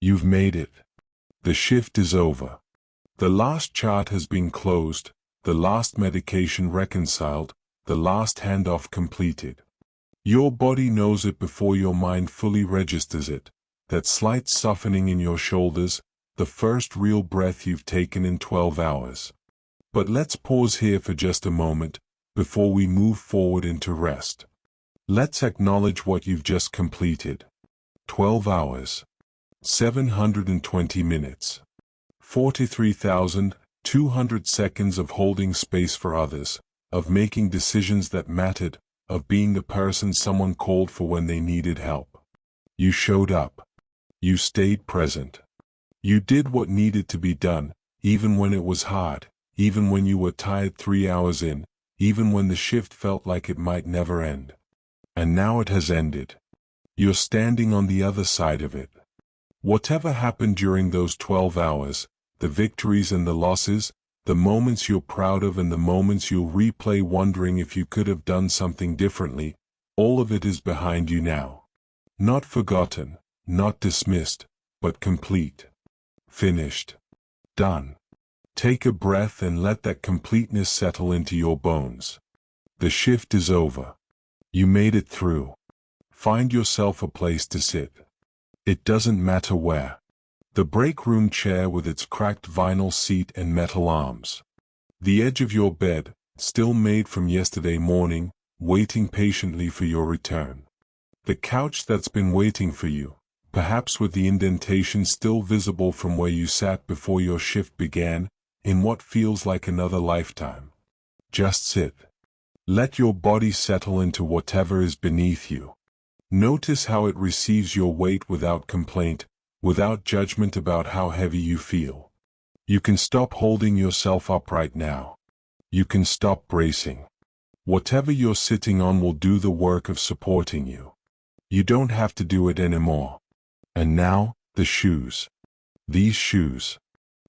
You've made it. The shift is over. The last chart has been closed, the last medication reconciled, the last handoff completed. Your body knows it before your mind fully registers it, that slight softening in your shoulders, the first real breath you've taken in 12 hours. But let's pause here for just a moment, before we move forward into rest. Let's acknowledge what you've just completed. 12 hours. 720 minutes. 43,200 seconds of holding space for others, of making decisions that mattered, of being the person someone called for when they needed help. You showed up. You stayed present. You did what needed to be done, even when it was hard, even when you were tired 3 hours in, even when the shift felt like it might never end. And now it has ended. You're standing on the other side of it. Whatever happened during those 12 hours, the victories and the losses, the moments you're proud of and the moments you'll replay wondering if you could have done something differently, all of it is behind you now. Not forgotten, not dismissed, but complete. Finished. Done. Take a breath and let that completeness settle into your bones. The shift is over. You made it through. Find yourself a place to sit. It doesn't matter where. The break room chair with its cracked vinyl seat and metal arms. The edge of your bed, still made from yesterday morning, waiting patiently for your return. The couch that's been waiting for you, perhaps with the indentation still visible from where you sat before your shift began, in what feels like another lifetime. Just sit. Let your body settle into whatever is beneath you. Notice how it receives your weight without complaint, without judgment about how heavy you feel. You can stop holding yourself up right now. You can stop bracing. Whatever you're sitting on will do the work of supporting you. You don't have to do it anymore. And now, the shoes. These shoes.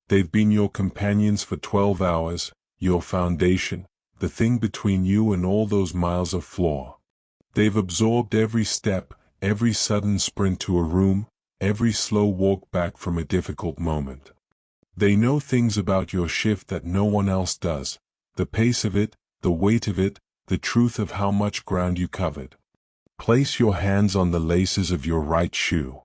They've been your companions for 12 hours, your foundation, the thing between you and all those miles of floor. They've absorbed every step, every sudden sprint to a room, every slow walk back from a difficult moment. They know things about your shift that no one else does, the pace of it, the weight of it, the truth of how much ground you covered. Place your hands on the laces of your right shoe.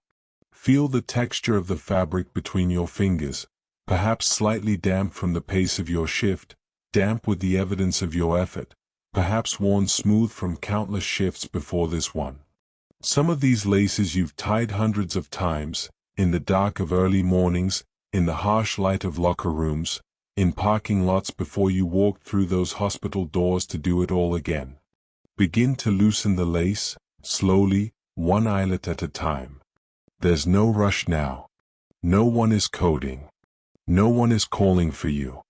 Feel the texture of the fabric between your fingers, perhaps slightly damp from the pace of your shift, damp with the evidence of your effort, perhaps worn smooth from countless shifts before this one. Some of these laces you've tied hundreds of times, in the dark of early mornings, in the harsh light of locker rooms, in parking lots before you walked through those hospital doors to do it all again. Begin to loosen the lace, slowly, one eyelet at a time. There's no rush now. No one is coding. No one is calling for you.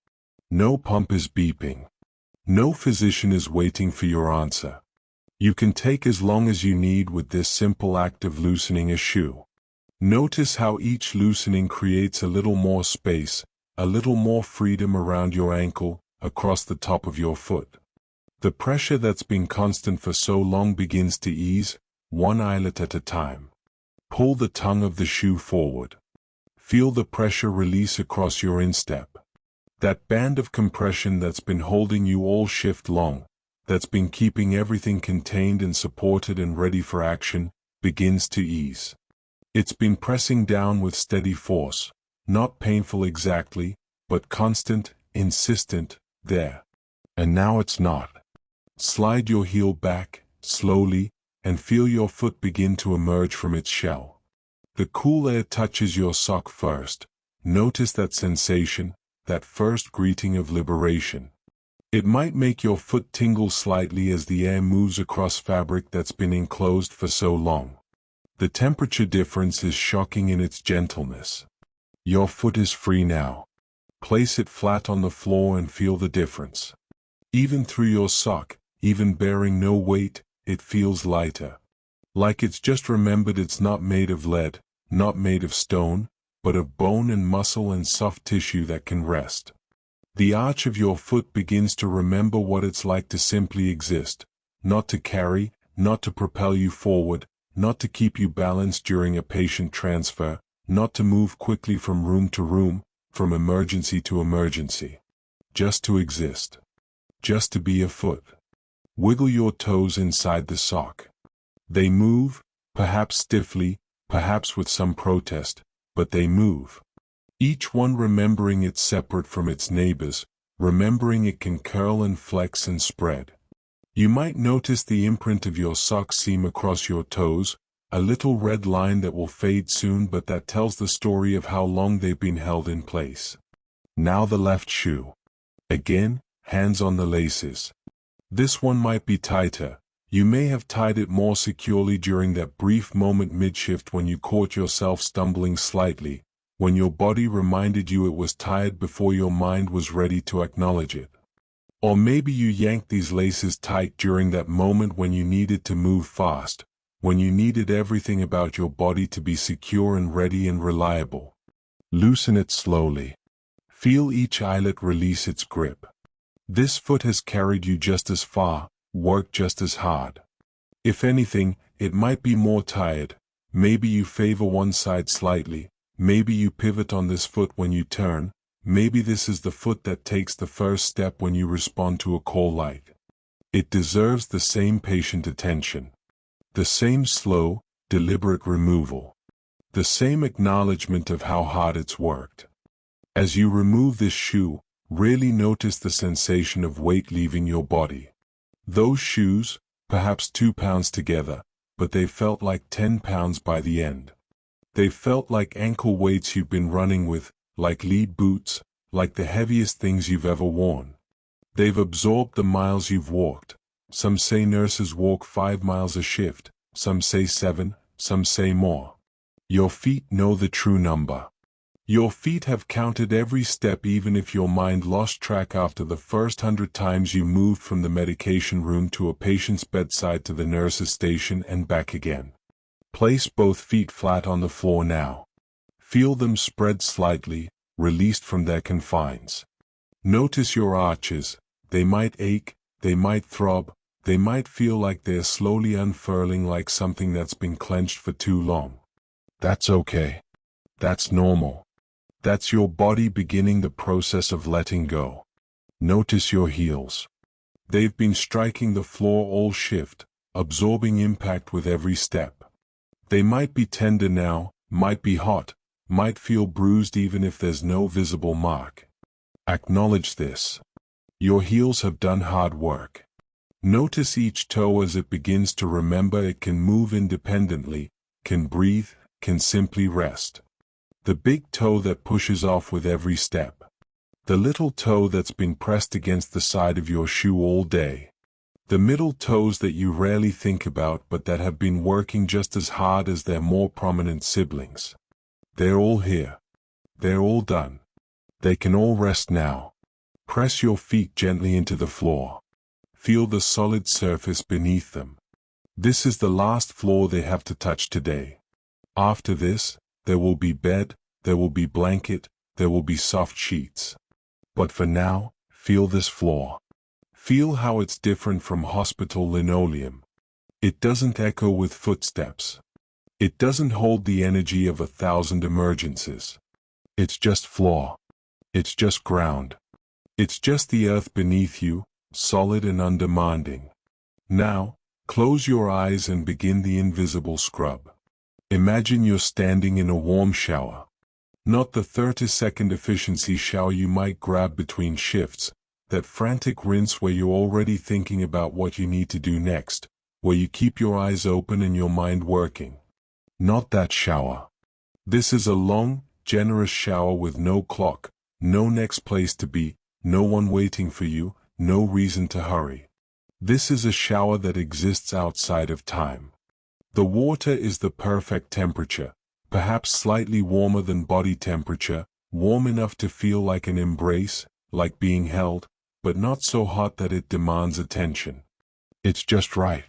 No pump is beeping. No physician is waiting for your answer. You can take as long as you need with this simple act of loosening a shoe. Notice how each loosening creates a little more space, a little more freedom around your ankle, across the top of your foot. The pressure that's been constant for so long begins to ease, one eyelet at a time. Pull the tongue of the shoe forward. Feel the pressure release across your instep. That band of compression that's been holding you all shift long, that's been keeping everything contained and supported and ready for action, begins to ease. It's been pressing down with steady force, not painful exactly, but constant, insistent, there. And now it's not. Slide your heel back, slowly, and feel your foot begin to emerge from its shell. The cool air touches your sock first. Notice that sensation, that first greeting of liberation. It might make your foot tingle slightly as the air moves across fabric that's been enclosed for so long. The temperature difference is shocking in its gentleness. Your foot is free now. Place it flat on the floor and feel the difference. Even through your sock, even bearing no weight, it feels lighter. Like it's just remembered it's not made of lead, not made of stone, but of bone and muscle and soft tissue that can rest. The arch of your foot begins to remember what it's like to simply exist, not to carry, not to propel you forward, not to keep you balanced during a patient transfer, not to move quickly from room to room, from emergency to emergency. Just to exist. Just to be afoot. Wiggle your toes inside the sock. They move, perhaps stiffly, perhaps with some protest, but they move. Each one remembering it's separate from its neighbors, remembering it can curl and flex and spread. You might notice the imprint of your sock seam across your toes, a little red line that will fade soon but that tells the story of how long they've been held in place. Now the left shoe. Again, hands on the laces. This one might be tighter. You may have tied it more securely during that brief moment mid-shift when you caught yourself stumbling slightly, when your body reminded you it was tired before your mind was ready to acknowledge it. Or maybe you yanked these laces tight during that moment when you needed to move fast, when you needed everything about your body to be secure and ready and reliable. Loosen it slowly. Feel each eyelet release its grip. This foot has carried you just as far, worked just as hard. If anything, it might be more tired. Maybe you favor one side slightly. Maybe you pivot on this foot when you turn. Maybe this is the foot that takes the first step when you respond to a call light. It deserves the same patient attention. The same slow, deliberate removal. The same acknowledgement of how hard it's worked. As you remove this shoe, really notice the sensation of weight leaving your body. Those shoes, perhaps 2 pounds together, but they felt like 10 pounds by the end. They felt like ankle weights you've been running with, like lead boots, like the heaviest things you've ever worn. They've absorbed the miles you've walked. Some say nurses walk 5 miles a shift, some say 7, some say more. Your feet know the true number. Your feet have counted every step even if your mind lost track after the first 100 times you moved from the medication room to a patient's bedside to the nurse's station and back again. Place both feet flat on the floor now. Feel them spread slightly, released from their confines. Notice your arches. They might ache, they might throb, they might feel like they're slowly unfurling like something that's been clenched for too long. That's okay. That's normal. That's your body beginning the process of letting go. Notice your heels. They've been striking the floor all shift, absorbing impact with every step. They might be tender now, might be hot, might feel bruised even if there's no visible mark. Acknowledge this. Your heels have done hard work. Notice each toe as it begins to remember it can move independently, can breathe, can simply rest. The big toe that pushes off with every step. The little toe that's been pressed against the side of your shoe all day. The middle toes that you rarely think about but that have been working just as hard as their more prominent siblings. They're all here. They're all done. They can all rest now. Press your feet gently into the floor. Feel the solid surface beneath them. This is the last floor they have to touch today. After this, there will be bed, there will be blanket, there will be soft sheets. But for now, feel this floor. Feel how it's different from hospital linoleum. It doesn't echo with footsteps. It doesn't hold the energy of 1,000 emergencies. It's just floor. It's just ground. It's just the earth beneath you, solid and undemanding. Now, close your eyes and begin the invisible scrub. Imagine you're standing in a warm shower. Not the 30-second efficiency shower you might grab between shifts, that frantic rinse where you're already thinking about what you need to do next, where you keep your eyes open and your mind working. Not that shower. This is a long, generous shower with no clock, no next place to be, no one waiting for you, no reason to hurry. This is a shower that exists outside of time. The water is the perfect temperature, perhaps slightly warmer than body temperature, warm enough to feel like an embrace, like being held, but not so hot that it demands attention. It's just right.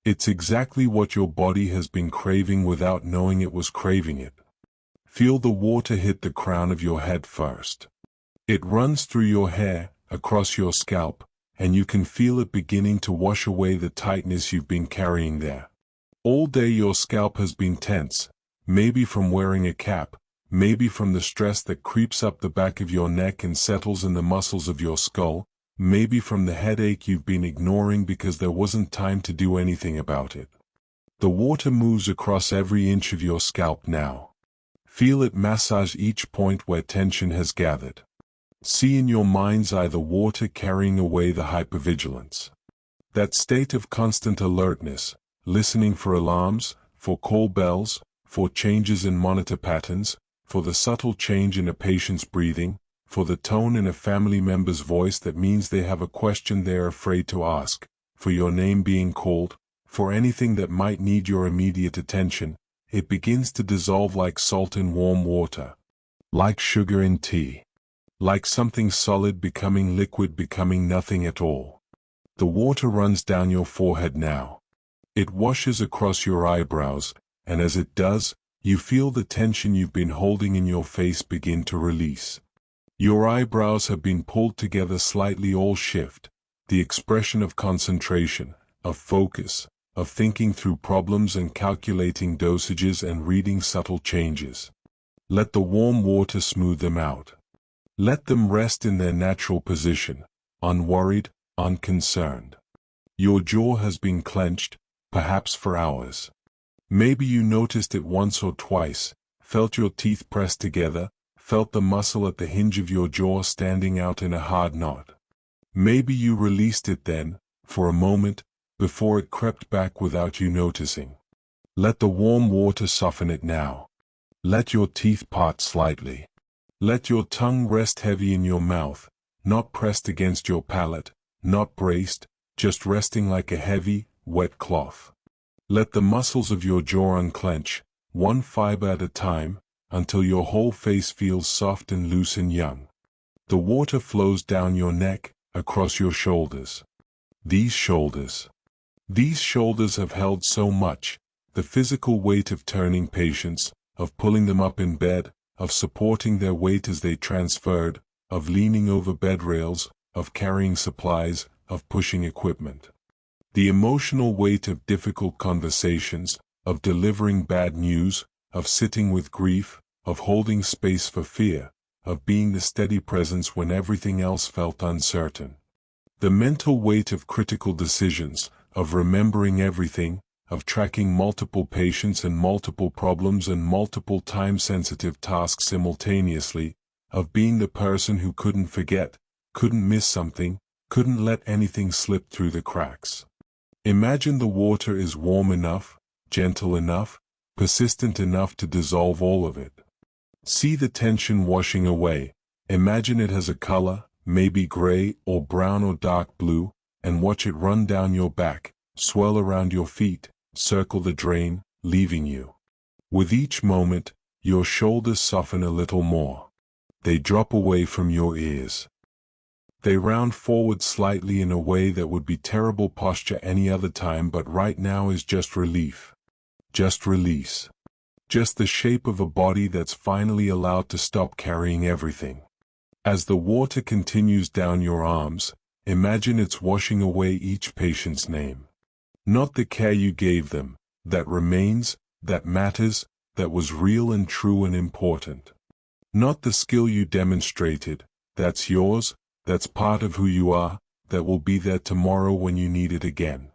It's exactly what your body has been craving without knowing it was craving it. Feel the water hit the crown of your head first. It runs through your hair, across your scalp, and you can feel it beginning to wash away the tightness you've been carrying there. All day your scalp has been tense, maybe from wearing a cap, maybe from the stress that creeps up the back of your neck and settles in the muscles of your skull, maybe from the headache you've been ignoring because there wasn't time to do anything about it. The water moves across every inch of your scalp now. Feel it massage each point where tension has gathered. See in your mind's eye the water carrying away the hypervigilance. That state of constant alertness, listening for alarms, for call bells, for changes in monitor patterns, for the subtle change in a patient's breathing, for the tone in a family member's voice that means they have a question they're afraid to ask, for your name being called, for anything that might need your immediate attention. It begins to dissolve like salt in warm water, like sugar in tea, like something solid becoming liquid, becoming nothing at all. The water runs down your forehead now. It washes across your eyebrows, and as it does, you feel the tension you've been holding in your face begin to release. Your eyebrows have been pulled together slightly, all shift, the expression of concentration, of focus, of thinking through problems and calculating dosages and reading subtle changes. Let the warm water smooth them out. Let them rest in their natural position, unworried, unconcerned. Your jaw has been clenched, perhaps for hours. Maybe you noticed it once or twice, felt your teeth pressed together, felt the muscle at the hinge of your jaw standing out in a hard knot. Maybe you released it then, for a moment, before it crept back without you noticing. Let the warm water soften it now. Let your teeth part slightly. Let your tongue rest heavy in your mouth, not pressed against your palate, not braced, just resting like a heavy, wet cloth. Let the muscles of your jaw unclench, one fiber at a time, until your whole face feels soft and loose and young. The water flows down your neck, across your shoulders. These shoulders have held so much, the physical weight of turning patients, of pulling them up in bed, of supporting their weight as they transferred, of leaning over bed rails, of carrying supplies, of pushing equipment. The emotional weight of difficult conversations, of delivering bad news, of sitting with grief, of holding space for fear, of being the steady presence when everything else felt uncertain. The mental weight of critical decisions, of remembering everything, of tracking multiple patients and multiple problems and multiple time-sensitive tasks simultaneously, of being the person who couldn't forget, couldn't miss something, couldn't let anything slip through the cracks. Imagine the water is warm enough, gentle enough, persistent enough to dissolve all of it. See the tension washing away. Imagine it has a color, maybe gray or brown or dark blue, and watch it run down your back, swirl around your feet, circle the drain, leaving you. With each moment, your shoulders soften a little more. They drop away from your ears. They round forward slightly in a way that would be terrible posture any other time, but right now is just relief. Just release. Just the shape of a body that's finally allowed to stop carrying everything. As the water continues down your arms, imagine it's washing away each patient's name. Not the care you gave them, that remains, that matters, that was real and true and important. Not the skill you demonstrated, that's yours, that's part of who you are, that will be there tomorrow when you need it again.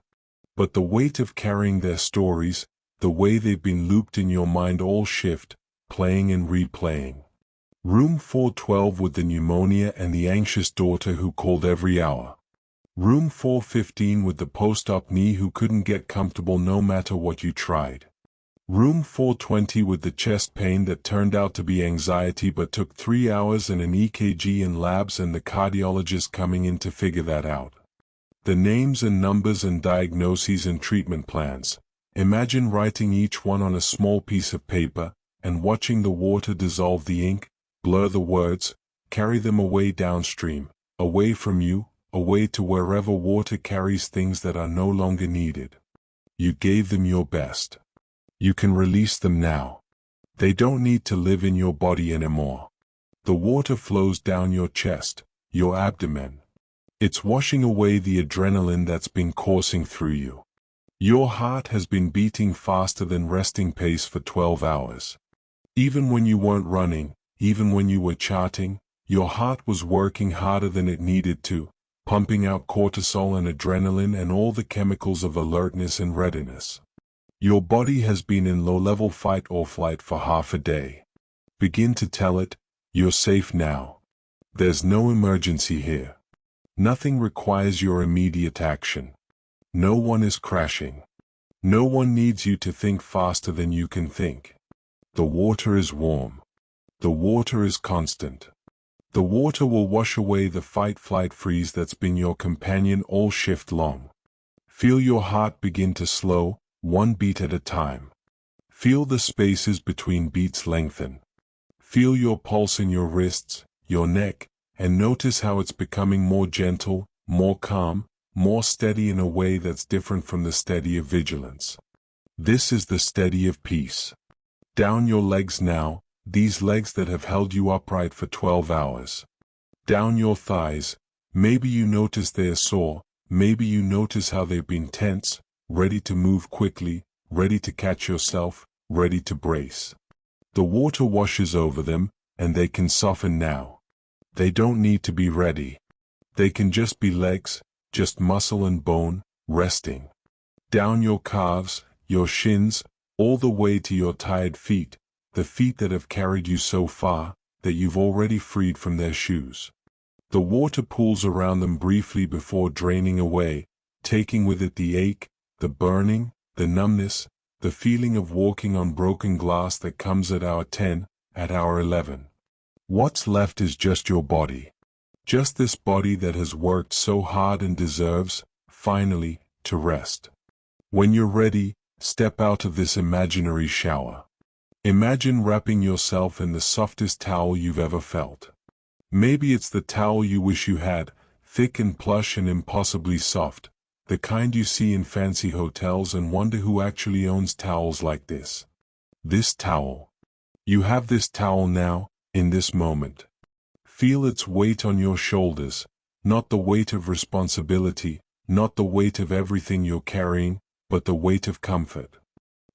But the weight of carrying their stories, the way they've been looped in your mind, all shift, playing and replaying. Room 412 with the pneumonia and the anxious daughter who called every hour. Room 415 with the post-op knee who couldn't get comfortable no matter what you tried. Room 420 with the chest pain that turned out to be anxiety but took 3 hours and an EKG and labs and the cardiologist coming in to figure that out. The names and numbers and diagnoses and treatment plans. Imagine writing each one on a small piece of paper and watching the water dissolve the ink, blur the words, carry them away downstream, away from you, away to wherever water carries things that are no longer needed. You gave them your best. You can release them now. They don't need to live in your body anymore. The water flows down your chest, your abdomen. It's washing away the adrenaline that's been coursing through you. Your heart has been beating faster than resting pace for 12 hours. Even when you weren't running, even when you were charting, your heart was working harder than it needed to, pumping out cortisol and adrenaline and all the chemicals of alertness and readiness. Your body has been in low-level fight or flight for half a day. Begin to tell it, you're safe now. There's no emergency here. Nothing requires your immediate action. No one is crashing. No one needs you to think faster than you can think. The water is warm. The water is constant. The water will wash away the fight-flight-freeze that's been your companion all shift long. Feel your heart begin to slow, one beat at a time. Feel the spaces between beats lengthen. Feel your pulse in your wrists, your neck, and notice how it's becoming more gentle, more calm, more steady in a way that's different from the steady of vigilance. This is the steady of peace. Down your legs now, these legs that have held you upright for 12 hours. Down your thighs, maybe you notice they're sore, maybe you notice how they've been tense, ready to move quickly, ready to catch yourself, ready to brace. The water washes over them, and they can soften now. They don't need to be ready. They can just be legs, just muscle and bone, resting. Down your calves, your shins, all the way to your tired feet, the feet that have carried you so far, that you've already freed from their shoes. The water pools around them briefly before draining away, taking with it the ache, the burning, the numbness, the feeling of walking on broken glass that comes at hour 10, at hour 11. What's left is just your body. Just this body that has worked so hard and deserves, finally, to rest. When you're ready, step out of this imaginary shower. Imagine wrapping yourself in the softest towel you've ever felt. Maybe it's the towel you wish you had, thick and plush and impossibly soft, the kind you see in fancy hotels and wonder who actually owns towels like this. This towel. You have this towel now, in this moment. Feel its weight on your shoulders, not the weight of responsibility, not the weight of everything you're carrying, but the weight of comfort.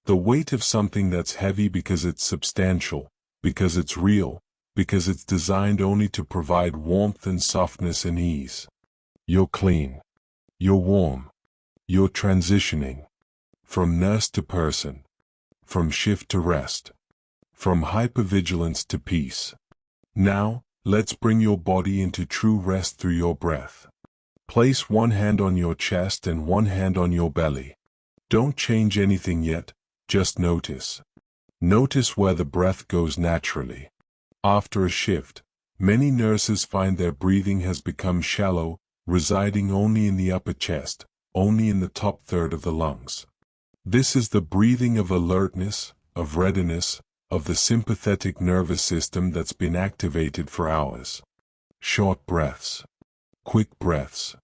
The weight of something that's heavy because it's substantial, because it's real, because it's designed only to provide warmth and softness and ease. You're clean. You're warm. You're transitioning. From nurse to person. From shift to rest. From hypervigilance to peace. Now, let's bring your body into true rest through your breath. Place one hand on your chest and one hand on your belly. Don't change anything yet, just notice. Notice where the breath goes naturally. After a shift, many nurses find their breathing has become shallow, residing only in the upper chest, only in the top third of the lungs. This is the breathing of alertness, of readiness, of the sympathetic nervous system that's been activated for hours. Short breaths. Quick breaths.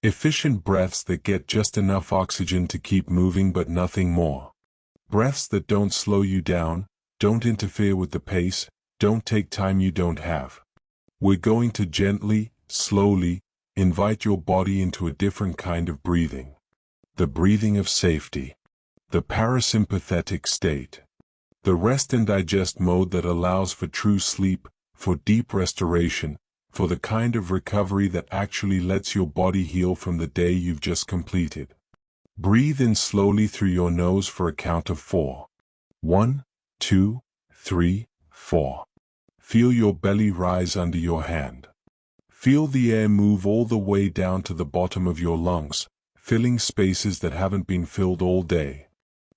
Efficient breaths that get just enough oxygen to keep moving but nothing more. Breaths that don't slow you down, don't interfere with the pace, don't take time you don't have. We're going to gently, slowly, invite your body into a different kind of breathing. The breathing of safety. The parasympathetic state. The rest and digest mode that allows for true sleep, for deep restoration, for the kind of recovery that actually lets your body heal from the day you've just completed. Breathe in slowly through your nose for a count of 4. 1, 2, 3, 4. Feel your belly rise under your hand. Feel the air move all the way down to the bottom of your lungs, filling spaces that haven't been filled all day.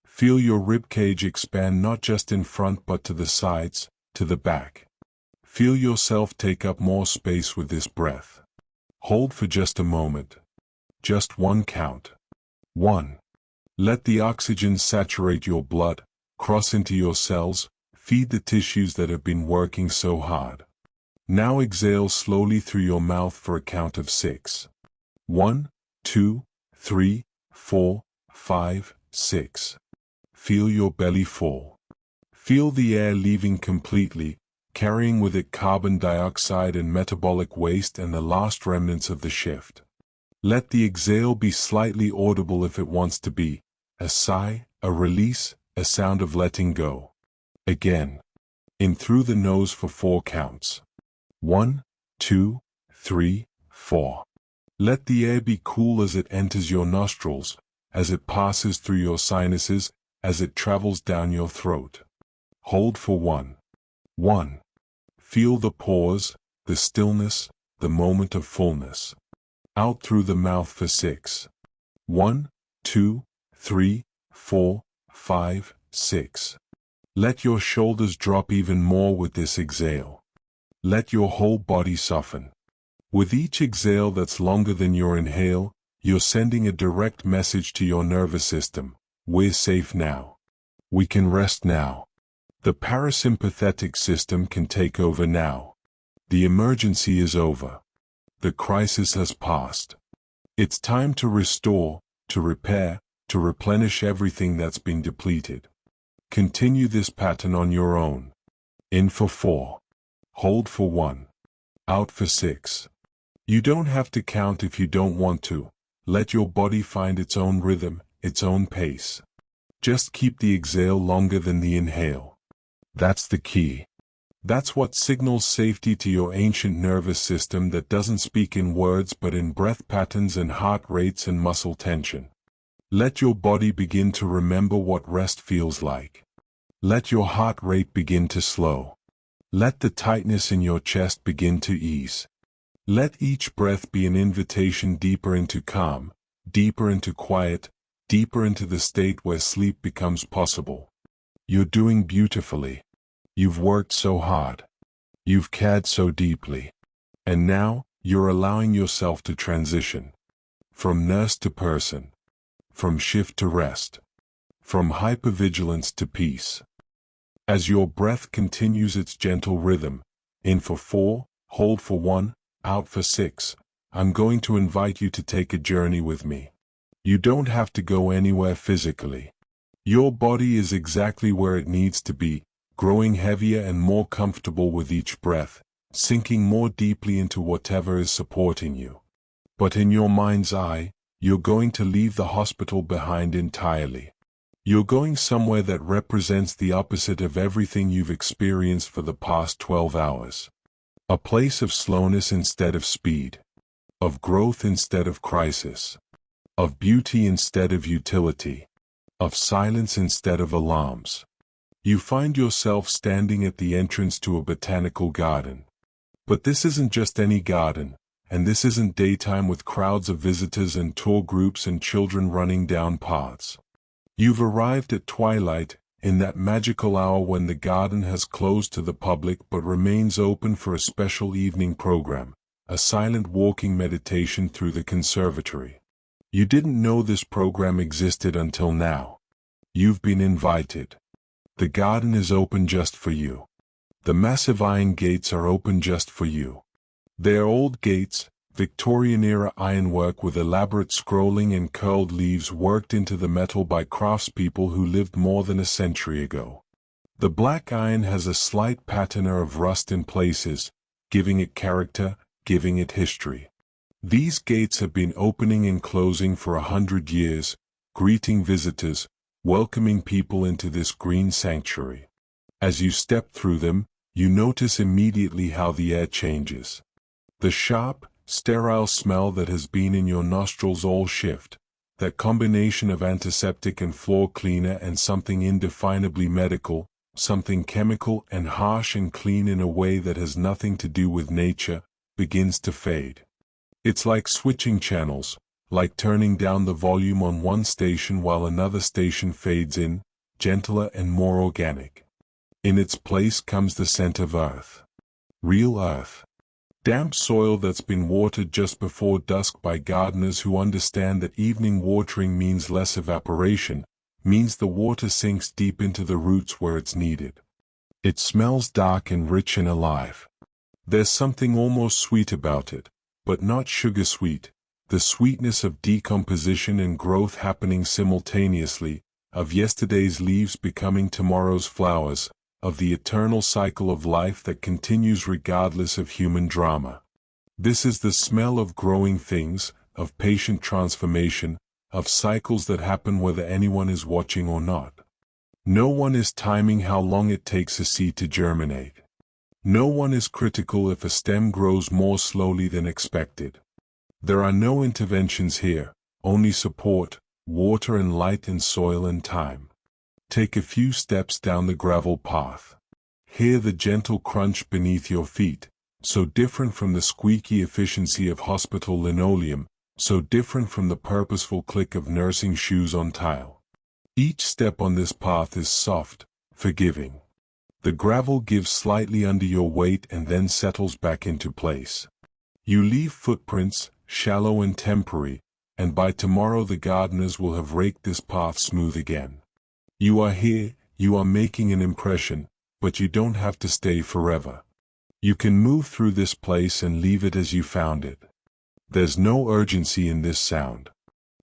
Feel your ribcage expand not just in front but to the sides, to the back. Feel yourself take up more space with this breath. Hold for just a moment. Just one count. 1. Let the oxygen saturate your blood, cross into your cells, feed the tissues that have been working so hard. Now exhale slowly through your mouth for a count of 6. 1, 2, 3, 4, 5, 6. Feel your belly fall. Feel the air leaving completely, carrying with it carbon dioxide and metabolic waste and the last remnants of the shift. Let the exhale be slightly audible if it wants to be, a sigh, a release, a sound of letting go. Again. In through the nose for 4 counts. 1, 2, 3, 4. Let the air be cool as it enters your nostrils, as it passes through your sinuses, as it travels down your throat. Hold for 1. 1. Feel the pause, the stillness, the moment of fullness. Out through the mouth for 6. 1, 2, 3, 4, 5, 6. Let your shoulders drop even more with this exhale. Let your whole body soften. With each exhale that's longer than your inhale, you're sending a direct message to your nervous system. We're safe now. We can rest now. The parasympathetic system can take over now. The emergency is over. The crisis has passed. It's time to restore, to repair, to replenish everything that's been depleted. Continue this pattern on your own. In for 4. Hold for 1. Out for 6. You don't have to count if you don't want to. Let your body find its own rhythm, its own pace. Just keep the exhale longer than the inhale. That's the key. That's what signals safety to your ancient nervous system that doesn't speak in words but in breath patterns and heart rates and muscle tension. Let your body begin to remember what rest feels like. Let your heart rate begin to slow. Let the tightness in your chest begin to ease. Let each breath be an invitation deeper into calm, deeper into quiet, deeper into the state where sleep becomes possible. You're doing beautifully. You've worked so hard. You've cared so deeply. And now, you're allowing yourself to transition. From nurse to person. From shift to rest. From hypervigilance to peace. As your breath continues its gentle rhythm, in for 4, hold for 1, out for 6, I'm going to invite you to take a journey with me. You don't have to go anywhere physically. Your body is exactly where it needs to be, growing heavier and more comfortable with each breath, sinking more deeply into whatever is supporting you. But in your mind's eye, you're going to leave the hospital behind entirely. You're going somewhere that represents the opposite of everything you've experienced for the past 12 hours. A place of slowness instead of speed. Of growth instead of crisis. Of beauty instead of utility. Of silence instead of alarms. You find yourself standing at the entrance to a botanical garden. But this isn't just any garden, and this isn't daytime with crowds of visitors and tour groups and children running down paths. You've arrived at twilight, in that magical hour when the garden has closed to the public but remains open for a special evening program, a silent walking meditation through the conservatory. You didn't know this program existed until now. You've been invited. The garden is open just for you. The massive iron gates are open just for you. They are old gates, Victorian-era ironwork with elaborate scrolling and curled leaves worked into the metal by craftspeople who lived more than a century ago. The black iron has a slight patina of rust in places, giving it character, giving it history. These gates have been opening and closing for 100 years, greeting visitors, welcoming people into this green sanctuary. As you step through them, you notice immediately how the air changes. The sharp, sterile smell that has been in your nostrils all shift, that combination of antiseptic and floor cleaner and something indefinably medical, something chemical and harsh and clean in a way that has nothing to do with nature, begins to fade. It's like switching channels, like turning down the volume on one station while another station fades in, gentler and more organic. In its place comes the scent of earth. Real earth. Damp soil that's been watered just before dusk by gardeners who understand that evening watering means less evaporation, means the water sinks deep into the roots where it's needed. It smells dark and rich and alive. There's something almost sweet about it, but not sugar sweet, the sweetness of decomposition and growth happening simultaneously, of yesterday's leaves becoming tomorrow's flowers, of the eternal cycle of life that continues regardless of human drama. This is the smell of growing things, of patient transformation, of cycles that happen whether anyone is watching or not. No one is timing how long it takes a seed to germinate. No one is critical if a stem grows more slowly than expected. There are no interventions here, only support, water and light and soil and time. Take a few steps down the gravel path. Hear the gentle crunch beneath your feet, so different from the squeaky efficiency of hospital linoleum, so different from the purposeful click of nursing shoes on tile. Each step on this path is soft, forgiving. The gravel gives slightly under your weight and then settles back into place. You leave footprints, shallow and temporary, and by tomorrow the gardeners will have raked this path smooth again. You are here, you are making an impression, but you don't have to stay forever. You can move through this place and leave it as you found it. There's no urgency in this sound.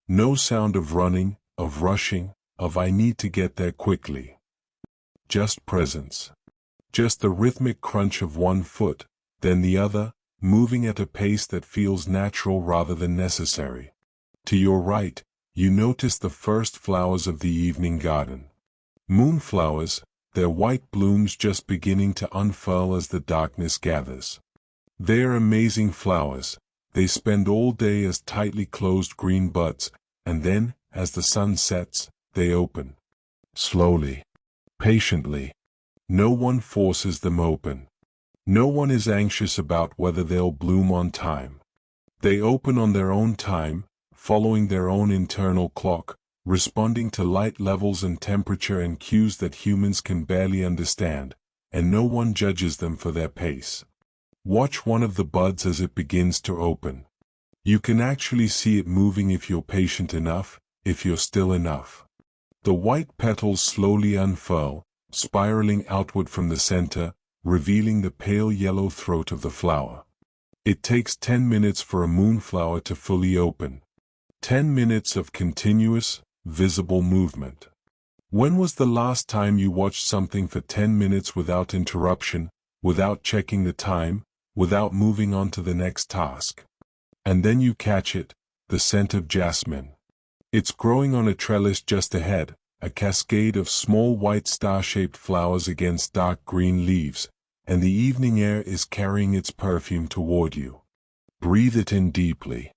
No sound of running, of rushing, of I need to get there quickly. Just presence. Just the rhythmic crunch of one foot, then the other, moving at a pace that feels natural rather than necessary. To your right, you notice the first flowers of the evening garden. Moonflowers, their white blooms just beginning to unfurl as the darkness gathers. They're amazing flowers. They spend all day as tightly closed green buds, and then, as the sun sets, they open. Slowly. Patiently. No one forces them open. No one is anxious about whether they'll bloom on time. They open on their own time, following their own internal clock, responding to light levels and temperature and cues that humans can barely understand, and no one judges them for their pace. Watch one of the buds as it begins to open. You can actually see it moving if you're patient enough, if you're still enough. The white petals slowly unfurl, spiraling outward from the center, revealing the pale yellow throat of the flower. It takes 10 minutes for a moonflower to fully open. 10 minutes of continuous, visible movement. When was the last time you watched something for 10 minutes without interruption, without checking the time, without moving on to the next task? And then you catch it, the scent of jasmine. It's growing on a trellis just ahead, a cascade of small white star-shaped flowers against dark green leaves, and the evening air is carrying its perfume toward you. Breathe it in deeply.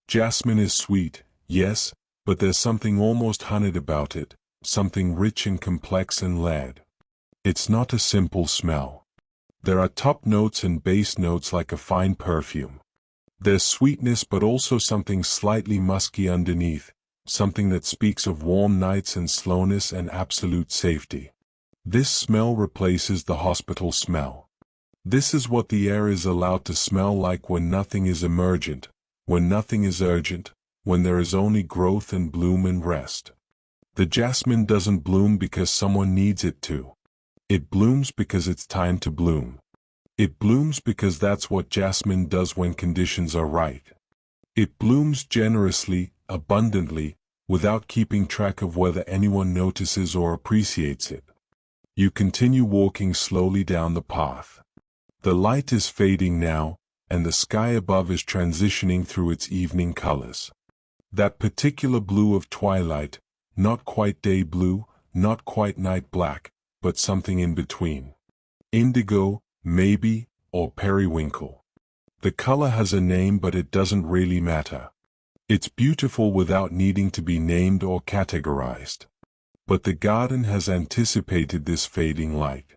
Jasmine is sweet, yes, but there's something almost honeyed about it, something rich and complex and layered. It's not a simple smell. There are top notes and base notes like a fine perfume. There's sweetness but also something slightly musky underneath, something that speaks of warm nights and slowness and absolute safety. This smell replaces the hospital smell. This is what the air is allowed to smell like when nothing is emergent, when nothing is urgent, when there is only growth and bloom and rest. The jasmine doesn't bloom because someone needs it to. It blooms because it's time to bloom. It blooms because that's what jasmine does when conditions are right. It blooms generously, abundantly, without keeping track of whether anyone notices or appreciates it. You continue walking slowly down the path. The light is fading now, and the sky above is transitioning through its evening colors. That particular blue of twilight, not quite day blue, not quite night black, but something in between. Indigo, maybe, or periwinkle. The color has a name but it doesn't really matter. It's beautiful without needing to be named or categorized. But the garden has anticipated this fading light.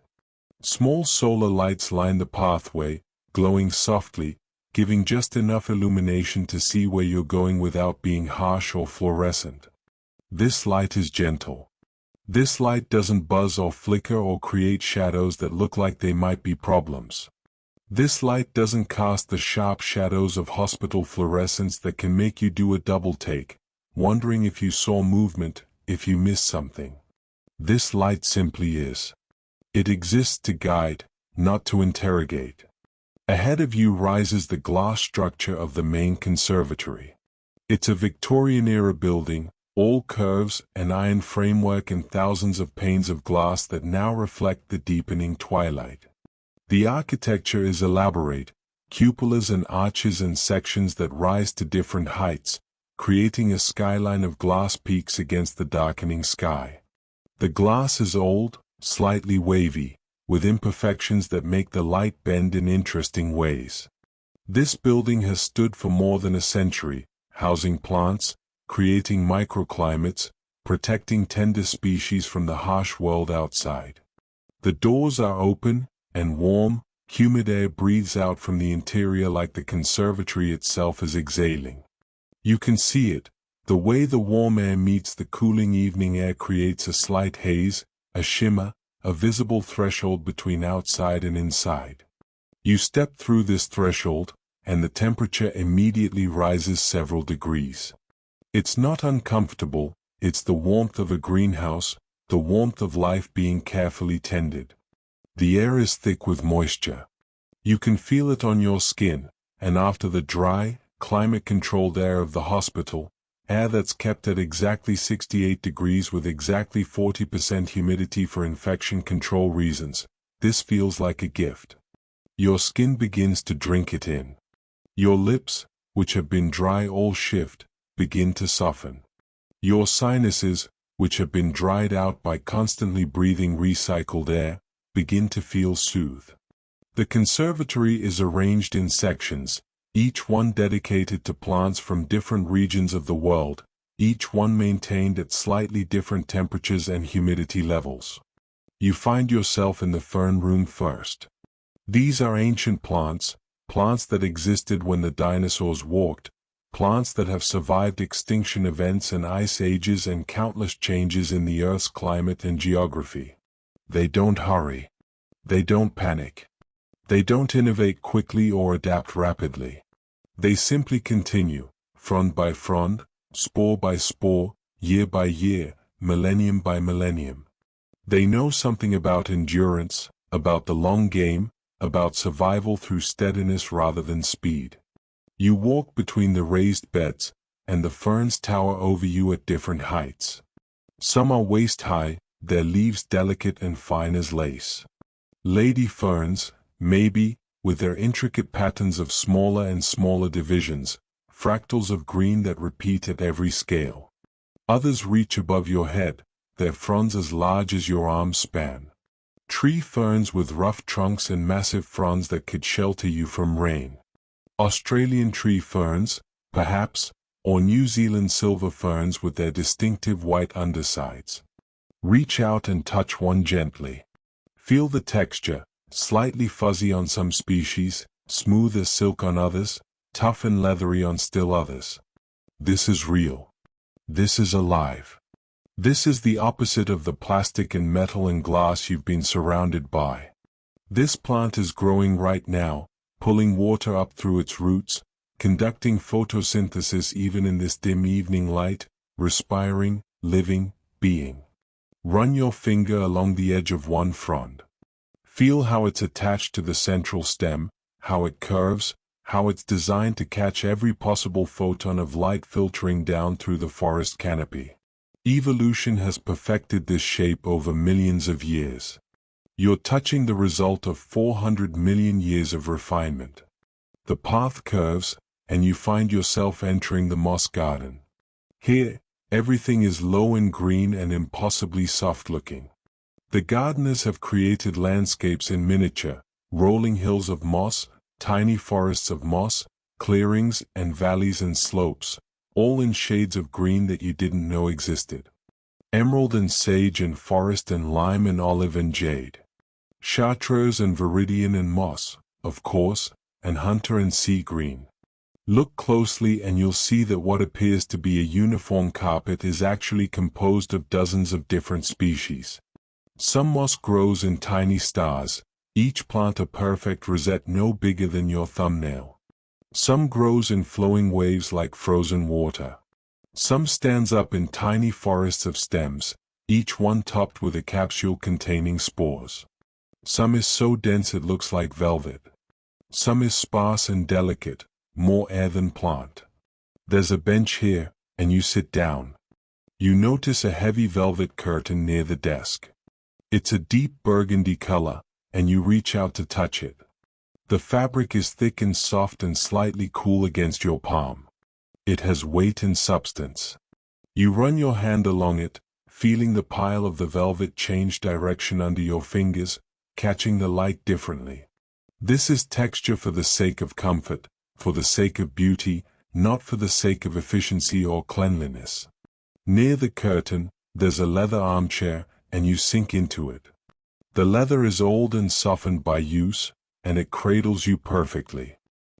Small solar lights line the pathway, glowing softly, giving just enough illumination to see where you're going without being harsh or fluorescent. This light is gentle. This light doesn't buzz or flicker or create shadows that look like they might be problems. This light doesn't cast the sharp shadows of hospital fluorescence that can make you do a double take, wondering if you saw movement, if you missed something. This light simply is. It exists to guide, not to interrogate. Ahead of you rises the glass structure of the main conservatory. It's a Victorian-era building, all curves, an iron framework and thousands of panes of glass that now reflect the deepening twilight. The architecture is elaborate, cupolas and arches and sections that rise to different heights, creating a skyline of glass peaks against the darkening sky. The glass is old, slightly wavy, with imperfections that make the light bend in interesting ways. This building has stood for more than a century, housing plants, creating microclimates, protecting tender species from the harsh world outside. The doors are open, and warm, humid air breathes out from the interior like the conservatory itself is exhaling. You can see it. The way the warm air meets the cooling evening air creates a slight haze, a shimmer, a visible threshold between outside and inside. You step through this threshold, and the temperature immediately rises several degrees. It's not uncomfortable, it's the warmth of a greenhouse, the warmth of life being carefully tended. The air is thick with moisture. You can feel it on your skin, and after the dry, climate-controlled air of the hospital, air that's kept at exactly 68 degrees with exactly 40% humidity for infection control reasons, this feels like a gift. Your skin begins to drink it in. Your lips, which have been dry all shift, begin to soften. Your sinuses, which have been dried out by constantly breathing recycled air, begin to feel soothed. The conservatory is arranged in sections, each one dedicated to plants from different regions of the world, each one maintained at slightly different temperatures and humidity levels. You find yourself in the fern room first. These are ancient plants, plants that existed when the dinosaurs walked, plants that have survived extinction events and ice ages and countless changes in the Earth's climate and geography. They don't hurry. They don't panic. They don't innovate quickly or adapt rapidly. They simply continue, frond by frond, spore by spore, year by year, millennium by millennium. They know something about endurance, about the long game, about survival through steadiness rather than speed. You walk between the raised beds, and the ferns tower over you at different heights. Some are waist-high, their leaves delicate and fine as lace. Lady ferns, maybe, with their intricate patterns of smaller and smaller divisions, fractals of green that repeat at every scale. Others reach above your head, their fronds as large as your arms span. Tree ferns with rough trunks and massive fronds that could shelter you from rain. Australian tree ferns, perhaps, or New Zealand silver ferns with their distinctive white undersides. Reach out and touch one gently. Feel the texture, slightly fuzzy on some species, smooth as silk on others, tough and leathery on still others. This is real. This is alive. This is the opposite of the plastic and metal and glass you've been surrounded by. This plant is growing right now, pulling water up through its roots, conducting photosynthesis even in this dim evening light, respiring, living, being. Run your finger along the edge of one frond. Feel how it's attached to the central stem, how it curves, how it's designed to catch every possible photon of light filtering down through the forest canopy. Evolution has perfected this shape over millions of years. You're touching the result of 400 million years of refinement. The path curves, and you find yourself entering the moss garden. Here, everything is low and green and impossibly soft-looking. The gardeners have created landscapes in miniature, rolling hills of moss, tiny forests of moss, clearings and valleys and slopes, all in shades of green that you didn't know existed. Emerald and sage and forest and lime and olive and jade. Chartreuse and viridian and moss, of course, and hunter and sea green. Look closely and you'll see that what appears to be a uniform carpet is actually composed of dozens of different species. Some moss grows in tiny stars, each plant a perfect rosette no bigger than your thumbnail. Some grows in flowing waves like frozen water. Some stands up in tiny forests of stems, each one topped with a capsule containing spores. Some is so dense it looks like velvet. Some is sparse and delicate, more air than plant. There's a bench here, and you sit down. You notice a heavy velvet curtain near the desk. It's a deep burgundy color, and you reach out to touch it. The fabric is thick and soft and slightly cool against your palm. It has weight and substance. You run your hand along it, feeling the pile of the velvet change direction under your fingers, catching the light differently. This is texture for the sake of comfort, for the sake of beauty, not for the sake of efficiency or cleanliness. Near the curtain, there's a leather armchair, and you sink into it. The leather is old and softened by use, and it cradles you perfectly.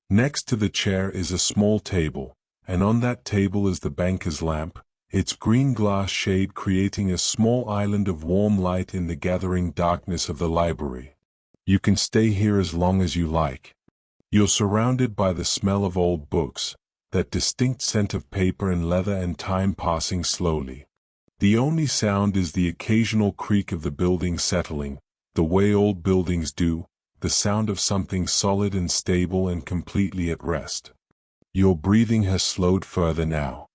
Next to the chair is a small table, and on that table is the banker's lamp, its green glass shade creating a small island of warm light in the gathering darkness of the library. You can stay here as long as you like. You're surrounded by the smell of old books, that distinct scent of paper and leather and time passing slowly. The only sound is the occasional creak of the building settling, the way old buildings do, the sound of something solid and stable and completely at rest. Your breathing has slowed further now.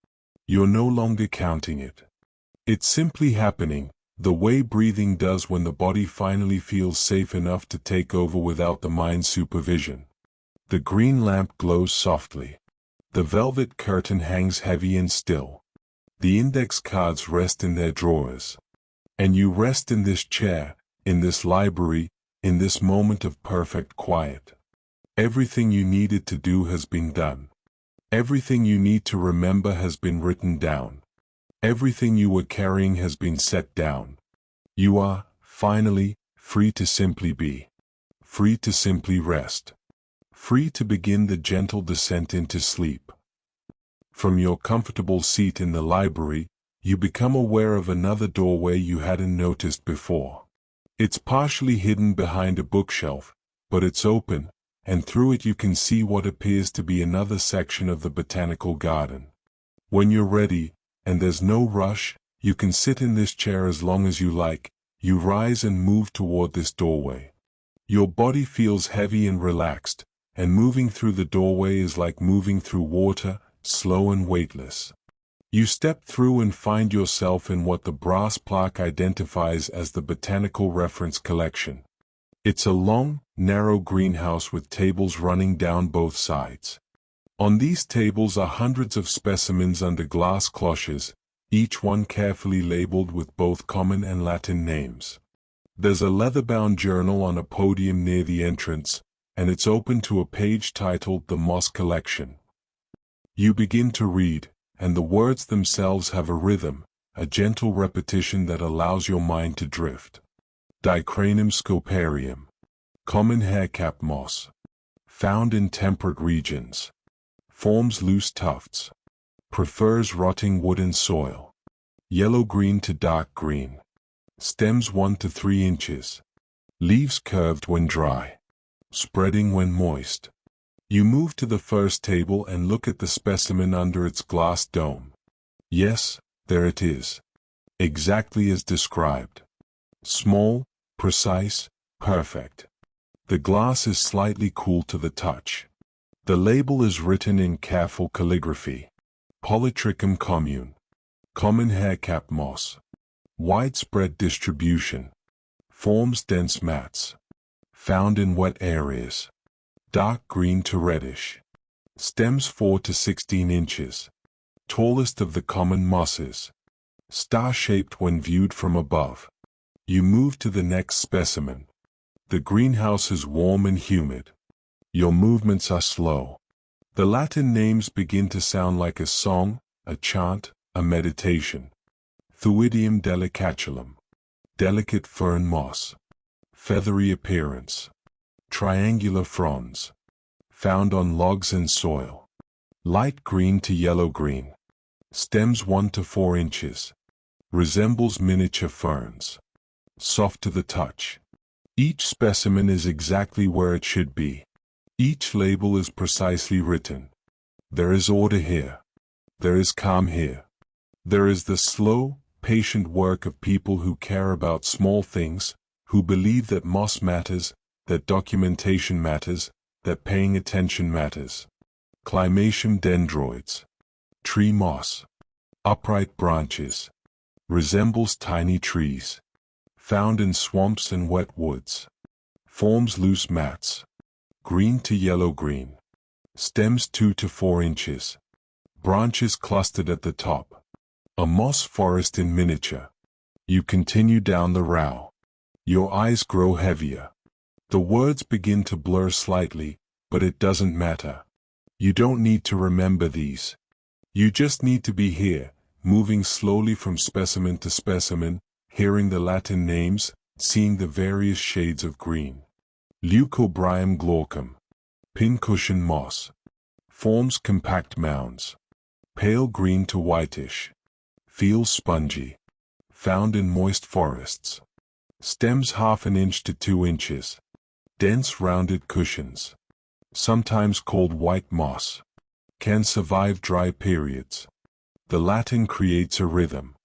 You're no longer counting it. It's simply happening, the way breathing does when the body finally feels safe enough to take over without the mind's supervision. The green lamp glows softly. The velvet curtain hangs heavy and still. The index cards rest in their drawers. And you rest in this chair, in this library, in this moment of perfect quiet. Everything you needed to do has been done. Everything you need to remember has been written down. Everything you were carrying has been set down. You are, finally, free to simply be. Free to simply rest. Free to begin the gentle descent into sleep. From your comfortable seat in the library, you become aware of another doorway you hadn't noticed before. It's partially hidden behind a bookshelf, but it's open, and through it you can see what appears to be another section of the botanical garden. When you're ready, and there's no rush, you can sit in this chair as long as you like. You rise and move toward this doorway. Your body feels heavy and relaxed, and moving through the doorway is like moving through water, slow and weightless. You step through and find yourself in what the brass plaque identifies as the Botanical Reference Collection. It's a long, narrow greenhouse with tables running down both sides. On these tables are hundreds of specimens under glass cloches, each one carefully labeled with both common and Latin names. There's a leather-bound journal on a podium near the entrance, and it's open to a page titled The Moss Collection. You begin to read, and the words themselves have a rhythm, a gentle repetition that allows your mind to drift. Dicranum scoparium. Common haircap moss. Found in temperate regions. Forms loose tufts. Prefers rotting wood and soil. Yellow-green to dark green. Stems 1 to 3 inches. Leaves curved when dry. Spreading when moist. You move to the first table and look at the specimen under its glass dome. Yes, there it is. Exactly as described. Small, precise, perfect. The glass is slightly cool to the touch. The label is written in careful calligraphy. Polytrichum commune. Common haircap moss. Widespread distribution. Forms dense mats. Found in wet areas. Dark green to reddish. Stems 4 to 16 inches. Tallest of the common mosses. Star-shaped when viewed from above. You move to the next specimen. The greenhouse is warm and humid. Your movements are slow. The Latin names begin to sound like a song, a chant, a meditation. Thuidium delicatulum. Delicate fern moss. Feathery appearance. Triangular fronds. Found on logs and soil. Light green to yellow-green. Stems 1 to 4 inches. Resembles miniature ferns. Soft to the touch. Each specimen is exactly where it should be. Each label is precisely written. There is order here. There is calm here. There is the slow, patient work of people who care about small things, who believe that moss matters, that documentation matters, that paying attention matters. Climatium dendroids. Tree moss. Upright branches. Resembles tiny trees. Found in swamps and wet woods. Forms loose mats. Green to yellow-green. Stems 2 to 4 inches. branches clustered at the top. A moss forest in miniature. You continue down the row. Your eyes grow heavier. The words begin to blur slightly, but it doesn't matter. You don't need to remember these. You just need to be here, moving slowly from specimen to specimen, hearing the Latin names, seeing the various shades of green. Leucobrium glaucum. Pincushion moss. Forms compact mounds. Pale green to whitish. Feels spongy. Found in moist forests. Stems half an inch to 2 inches. Dense rounded cushions. Sometimes called white moss. Can survive dry periods. The Latin creates a rhythm.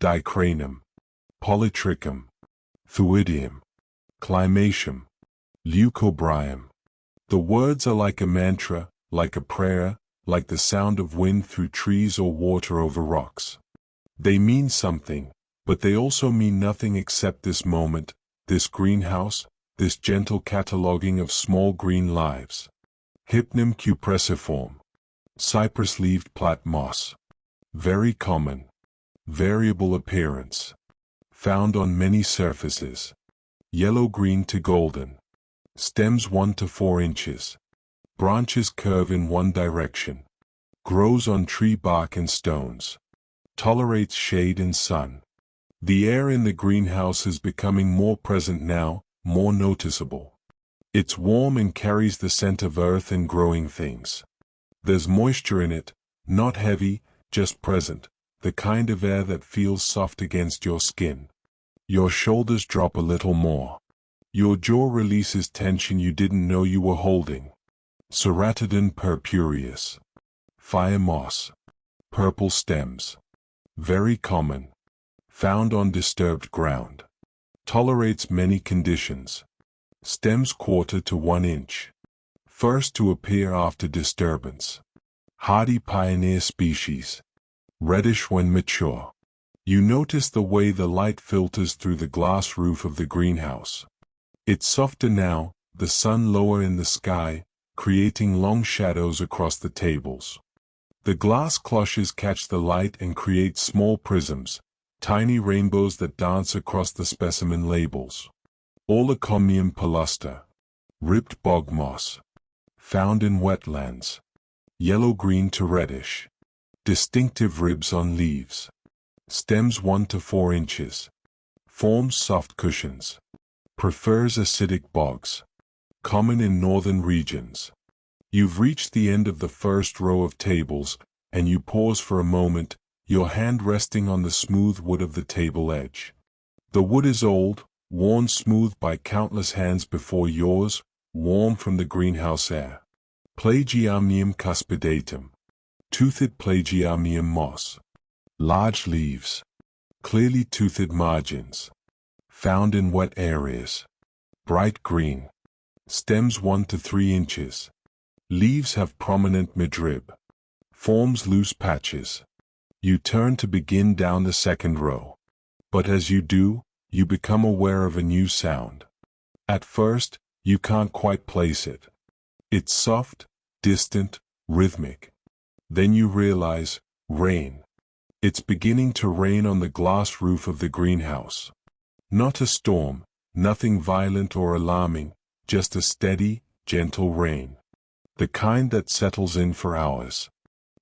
Dicranum. Polytrichum. Thuidium. Climatium. Leucobrium. The words are like a mantra, like a prayer, like the sound of wind through trees or water over rocks. They mean something, but they also mean nothing except this moment, this greenhouse, this gentle cataloging of small green lives. Hypnum cupressiform. Cypress-leaved plat moss. Very common. Variable appearance. Found on many surfaces. Yellow-green to golden. Stems 1 to 4 inches. Branches curve in one direction. Grows on tree bark and stones. Tolerates shade and sun. The air in the greenhouse is becoming more present now, more noticeable. It's warm and carries the scent of earth and growing things. There's moisture in it, not heavy, just present, the kind of air that feels soft against your skin. Your shoulders drop a little more. Your jaw releases tension you didn't know you were holding. Ceratodon purpureus. Fire moss. Purple stems. Very common. Found on disturbed ground. Tolerates many conditions. Stems 1/4 to 1 inch. First to appear after disturbance. Hardy pioneer species. Reddish when mature. You notice the way the light filters through the glass roof of the greenhouse. It's softer now, the sun lower in the sky, creating long shadows across the tables. The glass cloches catch the light and create small prisms, tiny rainbows that dance across the specimen labels. Olacomium paluster. Ribbed bog moss. Found in wetlands. Yellow-green to reddish. Distinctive ribs on leaves. Stems 1 to 4 inches. Forms soft cushions. Prefers acidic bogs. Common in northern regions. You've reached the end of the first row of tables, and you pause for a moment, your hand resting on the smooth wood of the table edge. The wood is old, worn smooth by countless hands before yours, warm from the greenhouse air. Plagiarmium cuspidatum. Toothed plagiarmium moss. Large leaves. Clearly toothed margins. Found in wet areas. Bright green. Stems 1 to 3 inches. Leaves have prominent midrib. Forms loose patches. You turn to begin down the second row. But as you do, you become aware of a new sound. At first, you can't quite place it. It's soft, distant, rhythmic. Then you realize, rain. It's beginning to rain on the glass roof of the greenhouse. Not a storm, nothing violent or alarming, just a steady, gentle rain. The kind that settles in for hours.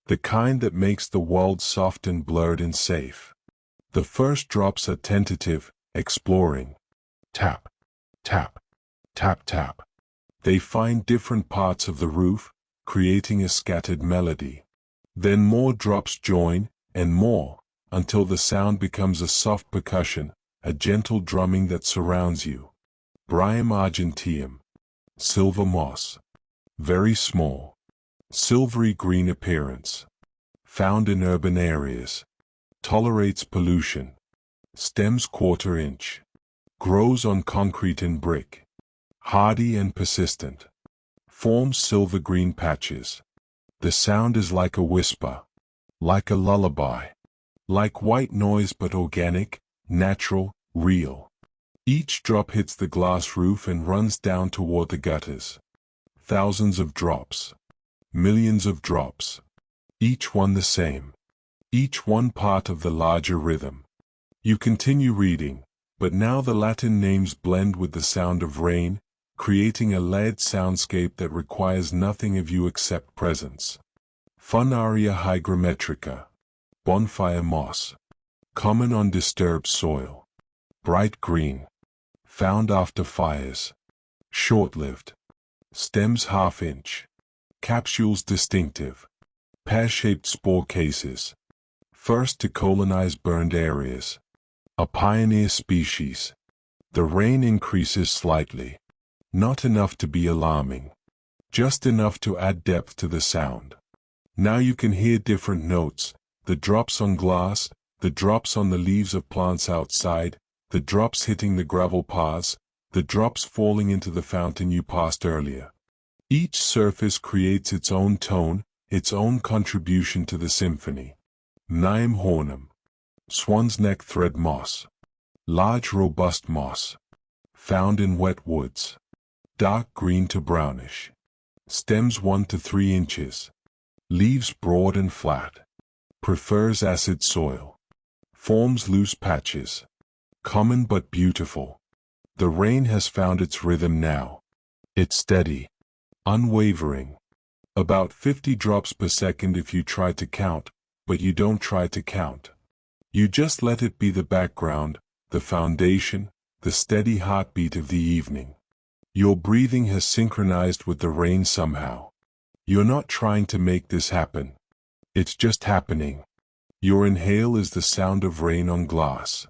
The kind that makes the world soft and blurred and safe. The first drops are tentative, exploring. Tap, tap, tap, tap. They find different parts of the roof, creating a scattered melody. Then more drops join, and more, until the sound becomes a soft percussion, a gentle drumming that surrounds you. Bryum argenteum. Silver moss. Very small. Silvery green appearance. Found in urban areas. Tolerates pollution. Stems 1/4 inch. Grows on concrete and brick. Hardy and persistent. Forms silver-green patches. The sound is like a whisper. Like a lullaby. Like white noise but organic, natural, real. Each drop hits the glass roof and runs down toward the gutters. Thousands of drops. Millions of drops. each one the same, each one part of the larger rhythm. You continue reading, but now the Latin names blend with the sound of rain, creating a layered soundscape that requires nothing of you except presence. Funaria hygrometrica. Bonfire moss. Common on disturbed soil. Bright green. Found after fires. Short-lived. Stems half-inch. Capsules distinctive. Pear-shaped spore cases. First to colonize burned areas. A pioneer species. The rain increases slightly. Not enough to be alarming. Just enough to add depth to the sound. Now you can hear different notes, the drops on glass, the drops on the leaves of plants outside, the drops hitting the gravel paths, the drops falling into the fountain you passed earlier. Each surface creates its own tone, its own contribution to the symphony. Niam hornum. Swan's neck thread moss. Large robust moss. Found in wet woods. Dark green to brownish. Stems 1 to 3 inches. Leaves broad and flat. Prefers acid soil. Forms loose patches. Common but beautiful. The rain has found its rhythm now. It's steady. Unwavering. About 50 drops per second if you try to count, but you don't try to count. You just let it be the background, the foundation, the steady heartbeat of the evening. Your breathing has synchronized with the rain somehow. You're not trying to make this happen. It's just happening. Your inhale is the sound of rain on glass.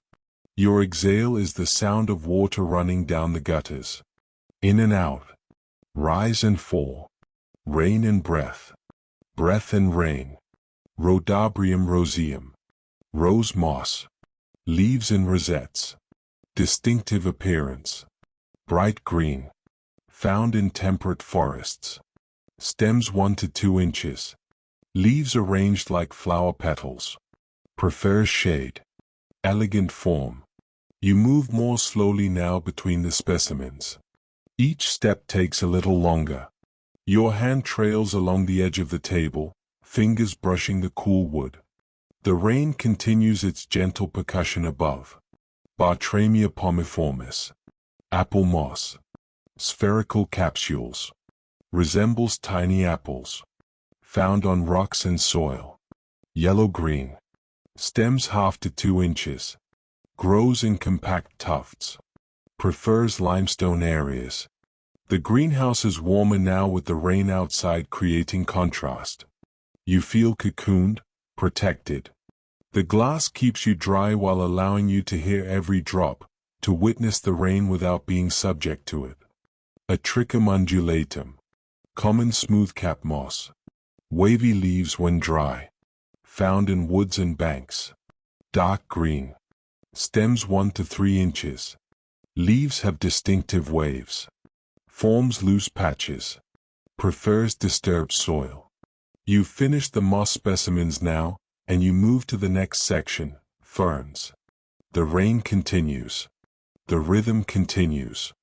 Your exhale is the sound of water running down the gutters. In and out. Rise and fall. Rain and breath. Breath and rain. Rhodobrium roseum. Rose moss. Leaves in rosettes. Distinctive appearance. Bright green. Found in temperate forests. Stems 1 to 2 inches. Leaves arranged like flower petals. Prefers shade. Elegant form. You move more slowly now between the specimens. Each step takes a little longer. Your hand trails along the edge of the table, fingers brushing the cool wood. The rain continues its gentle percussion above. Bartramia pomiformis. Apple moss. Spherical capsules. Resembles tiny apples. Found on rocks and soil. Yellow-green. Stems 1/2 to 2 inches. Grows in compact tufts. Prefers limestone areas. The greenhouse is warmer now with the rain outside creating contrast. You feel cocooned, protected. The glass keeps you dry while allowing you to hear every drop, to witness the rain without being subject to it. Atricum undulatum. Common smoothcap moss. Wavy leaves when dry. Found in woods and banks. Dark green. Stems 1 to 3 inches. Leaves have distinctive waves. Forms loose patches. Prefers disturbed soil. You've finished the moss specimens now, and you move to the next section, ferns. The rain continues. The rhythm continues.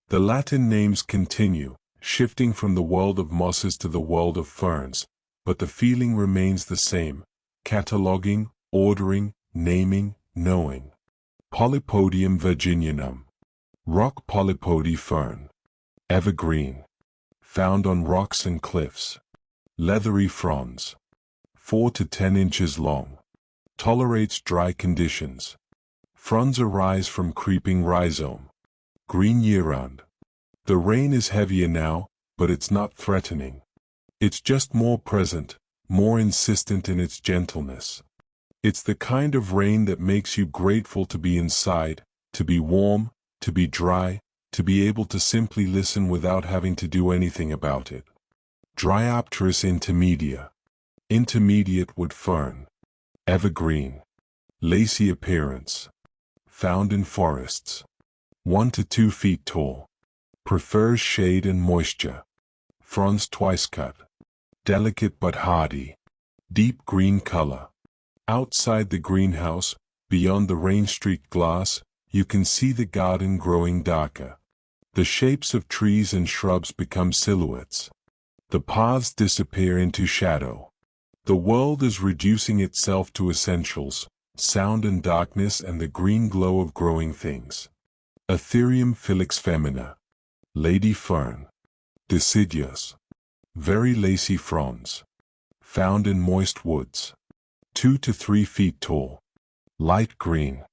The Latin names continue, shifting from the world of mosses to the world of ferns, but the feeling remains the same, cataloging, ordering, naming, knowing. Polypodium virginianum. Rock polypody fern. Evergreen. Found on rocks and cliffs. Leathery fronds. 4 to 10 inches long. Tolerates dry conditions. Fronds arise from creeping rhizome. Green year-round. The rain is heavier now, but it's not threatening. It's just more present, more insistent in its gentleness. It's the kind of rain that makes you grateful to be inside, to be warm, to be dry, to be able to simply listen without having to do anything about it. Dryopteris intermedia. Intermediate wood fern. Evergreen. Lacy appearance. Found in forests. 1 to 2 feet tall. Prefers shade and moisture. Fronds twice cut. Delicate but hardy. Deep green color. Outside the greenhouse, beyond the rain-streaked glass, you can see the garden growing darker. The shapes of trees and shrubs become silhouettes. The paths disappear into shadow. The world is reducing itself to essentials, sound and darkness and the green glow of growing things. Ethereum filix femina. Lady fern. Deciduous. Very lacy fronds. Found in moist woods. 2 to 3 feet tall. Light green.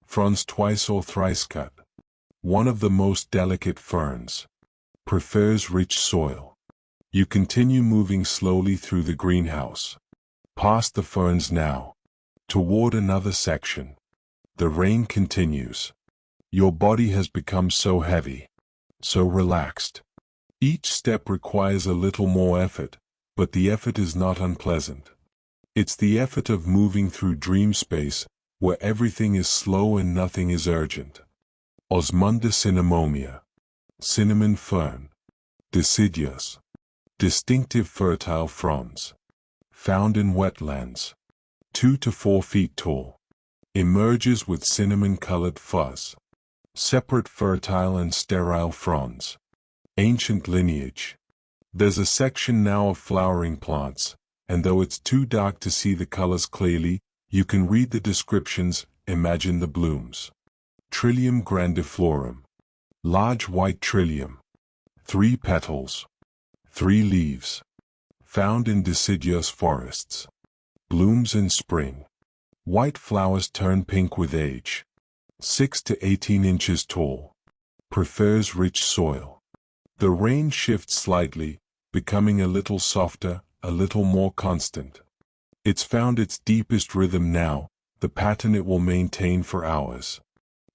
Fronds twice or thrice cut. One of the most delicate ferns. Prefers rich soil. You continue moving slowly through the greenhouse. Past the ferns now. Toward another section. The rain continues. Your body has become so heavy. So relaxed. Each step requires a little more effort, but the effort is not unpleasant. It's the effort of moving through dream space, where everything is slow and nothing is urgent. Osmunda cinnamomea. Cinnamon fern. Deciduous. Distinctive fertile fronds. Found in wetlands. 2 to 4 feet tall. Emerges with cinnamon-colored fuzz. Separate fertile and sterile fronds. Ancient lineage. There's a section now of flowering plants, and though it's too dark to see the colors clearly, you can read the descriptions, imagine the blooms. Trillium grandiflorum. Large white trillium. 3 petals. 3 leaves. Found in deciduous forests. Blooms in spring. White flowers turn pink with age. 6 to 18 inches tall. Prefers rich soil. The rain shifts slightly, becoming a little softer, a little more constant. It's found its deepest rhythm now, the pattern it will maintain for hours.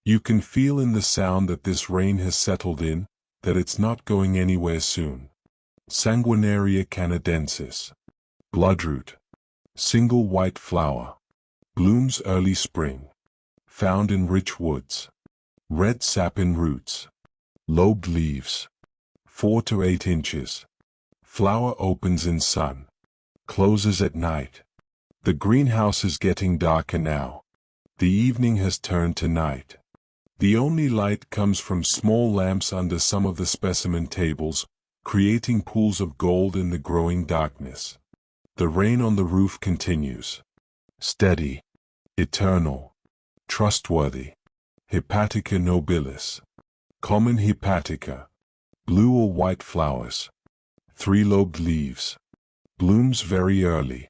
You can feel in the sound that this rain has settled in, that it's not going anywhere soon. Sanguinaria canadensis. Bloodroot. Single white flower. Blooms early spring. Found in rich woods. Red sap in roots. Lobed leaves. 4 to 8 inches. Flower opens in sun. Closes at night. The greenhouse is getting darker now. The evening has turned to night. The only light comes from small lamps under some of the specimen tables, creating pools of gold in the growing darkness. The rain on the roof continues. Steady. Eternal. Trustworthy. Hepatica nobilis. Common hepatica. Blue or white flowers. 3-lobed leaves. Blooms very early.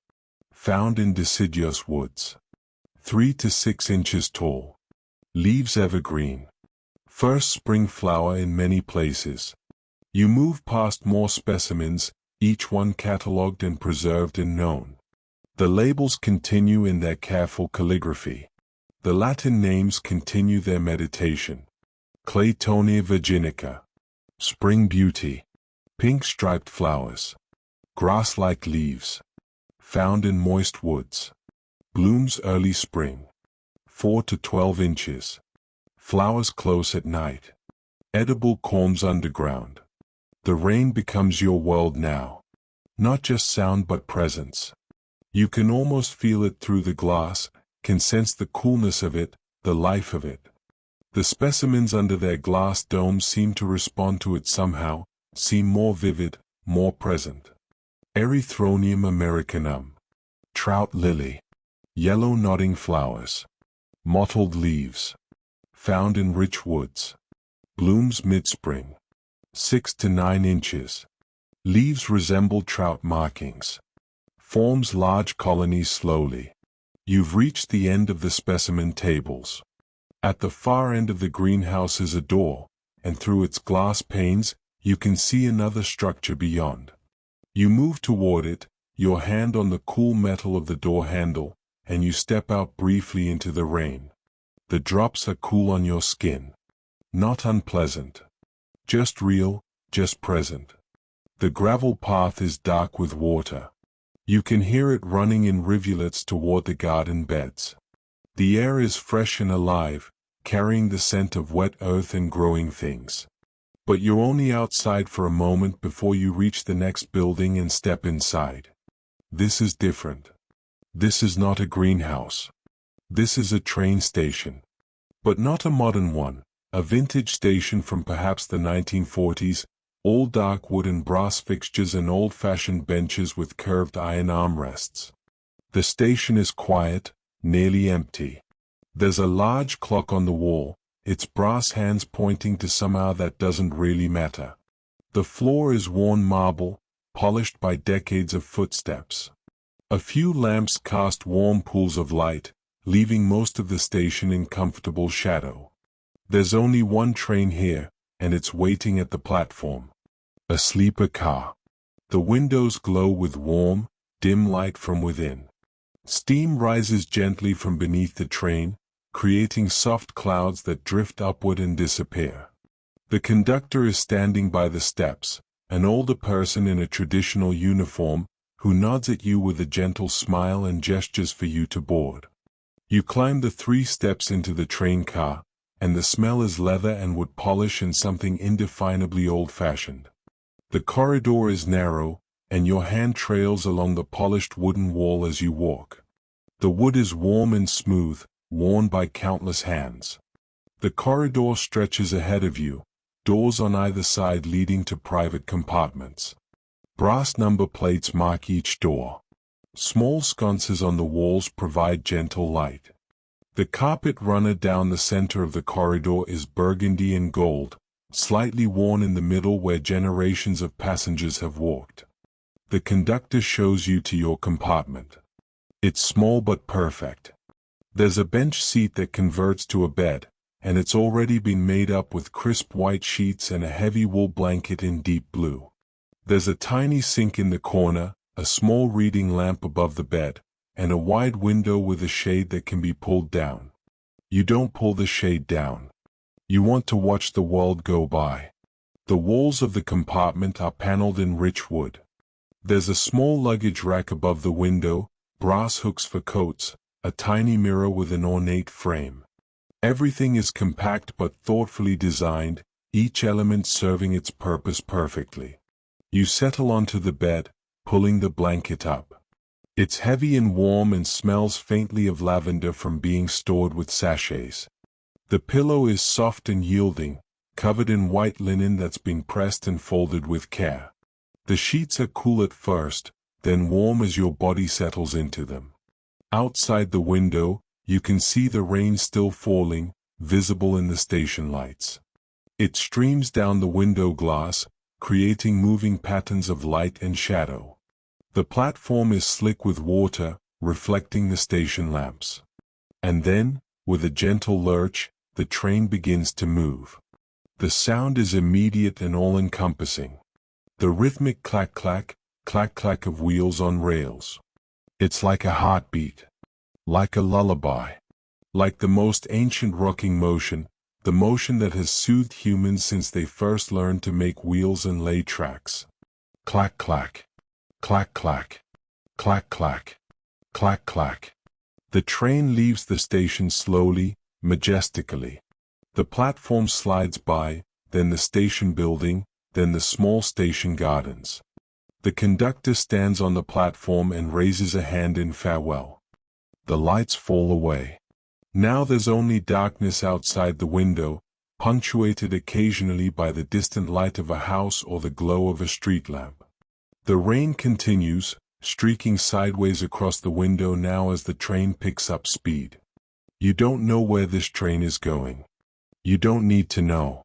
Found in deciduous woods. 3 to 6 inches tall. Leaves evergreen. First spring flower in many places. You move past more specimens, each one catalogued and preserved and known. The labels continue in their careful calligraphy. The Latin names continue their meditation. Claytonia virginica. Spring beauty. Pink striped flowers. Grass-like leaves. Found in moist woods. Blooms early spring. 4 to 12 inches. Flowers close at night. Edible corms underground. The rain becomes your world now. Not just sound but presence. You can almost feel it through the glass, can sense the coolness of it, the life of it. The specimens under their glass domes seem to respond to it somehow, seem more vivid, more present. Erythronium americanum. Trout lily. Yellow nodding flowers. Mottled leaves. Found in rich woods. Blooms mid-spring. 6 to 9 inches. Leaves resemble trout markings. Forms large colonies slowly. You've reached the end of the specimen tables. At the far end of the greenhouse is a door, and through its glass panes, you can see another structure beyond. You move toward it, your hand on the cool metal of the door handle, and you step out briefly into the rain. The drops are cool on your skin. Not unpleasant. Just real, just present. The gravel path is dark with water. You can hear it running in rivulets toward the garden beds. The air is fresh and alive, carrying the scent of wet earth and growing things. But you're only outside for a moment before you reach the next building and step inside. This is different. This is not a greenhouse. This is a train station. But not a modern one, a vintage station from perhaps the 1940s, All dark wood and brass fixtures and old-fashioned benches with curved iron armrests. The station is quiet, nearly empty. There's a large clock on the wall, its brass hands pointing to somehow that doesn't really matter. The floor is worn marble, polished by decades of footsteps. A few lamps cast warm pools of light, leaving most of the station in comfortable shadow. There's only one train here, and it's waiting at the platform. A sleeper car. The windows glow with warm, dim light from within. Steam rises gently from beneath the train, creating soft clouds that drift upward and disappear. The conductor is standing by the steps, an older person in a traditional uniform, who nods at you with a gentle smile and gestures for you to board. You climb the 3 steps into the train car, and the smell is leather and wood polish and something indefinably old-fashioned. The corridor is narrow, and your hand trails along the polished wooden wall as you walk. The wood is warm and smooth, worn by countless hands. The corridor stretches ahead of you, doors on either side leading to private compartments. Brass number plates mark each door. Small sconces on the walls provide gentle light. The carpet runner down the center of the corridor is burgundy and gold, slightly worn in the middle where generations of passengers have walked. The conductor shows you to your compartment. It's small but perfect. There's a bench seat that converts to a bed, and it's already been made up with crisp white sheets and a heavy wool blanket in deep blue. There's a tiny sink in the corner, a small reading lamp above the bed, and a wide window with a shade that can be pulled down. You don't pull the shade down. You want to watch the world go by. The walls of the compartment are paneled in rich wood. There's a small luggage rack above the window, brass hooks for coats, a tiny mirror with an ornate frame. Everything is compact but thoughtfully designed, each element serving its purpose perfectly. You settle onto the bed, pulling the blanket up. It's heavy and warm and smells faintly of lavender from being stored with sachets. The pillow is soft and yielding, covered in white linen that's been pressed and folded with care. The sheets are cool at first, then warm as your body settles into them. Outside the window, you can see the rain still falling, visible in the station lights. It streams down the window glass, creating moving patterns of light and shadow. The platform is slick with water, reflecting the station lamps. And then, with a gentle lurch, the train begins to move. The sound is immediate and all-encompassing. The rhythmic clack-clack, clack-clack of wheels on rails. It's like a heartbeat. Like a lullaby. Like the most ancient rocking motion, the motion that has soothed humans since they first learned to make wheels and lay tracks. Clack-clack. Clack-clack. Clack-clack. Clack-clack. The train leaves the station slowly, majestically. The platform slides by, then the station building, then the small station gardens. The conductor stands on the platform and raises a hand in farewell. The lights fall away. Now there's only darkness outside the window, punctuated occasionally by the distant light of a house or the glow of a street lamp. The rain continues, streaking sideways across the window now as the train picks up speed. You don't know where this train is going. You don't need to know.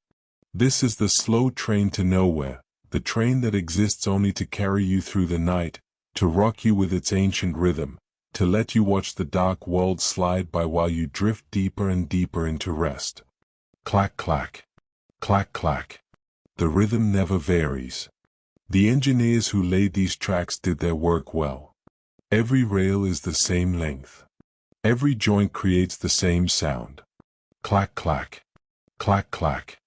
This is the slow train to nowhere, the train that exists only to carry you through the night, to rock you with its ancient rhythm, to let you watch the dark world slide by while you drift deeper and deeper into rest. Clack-clack. Clack-clack. The rhythm never varies. The engineers who laid these tracks did their work well. Every rail is the same length. Every joint creates the same sound. Clack-clack. Clack-clack.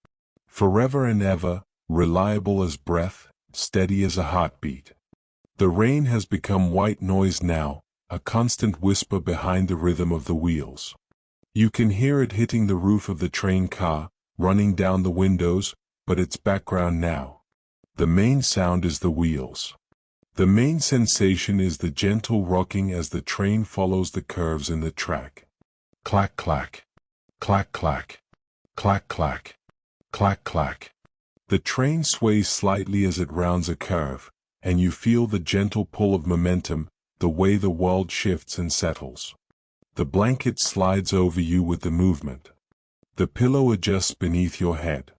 Forever and ever, reliable as breath, steady as a heartbeat. The rain has become white noise now, a constant whisper behind the rhythm of the wheels. You can hear it hitting the roof of the train car, running down the windows, but it's background now. The main sound is the wheels. The main sensation is the gentle rocking as the train follows the curves in the track. Clack-clack. Clack-clack. Clack-clack. Clack-clack. The train sways slightly as it rounds a curve, and you feel the gentle pull of momentum, the way the world shifts and settles. The blanket slides over you with the movement. The pillow adjusts beneath your head.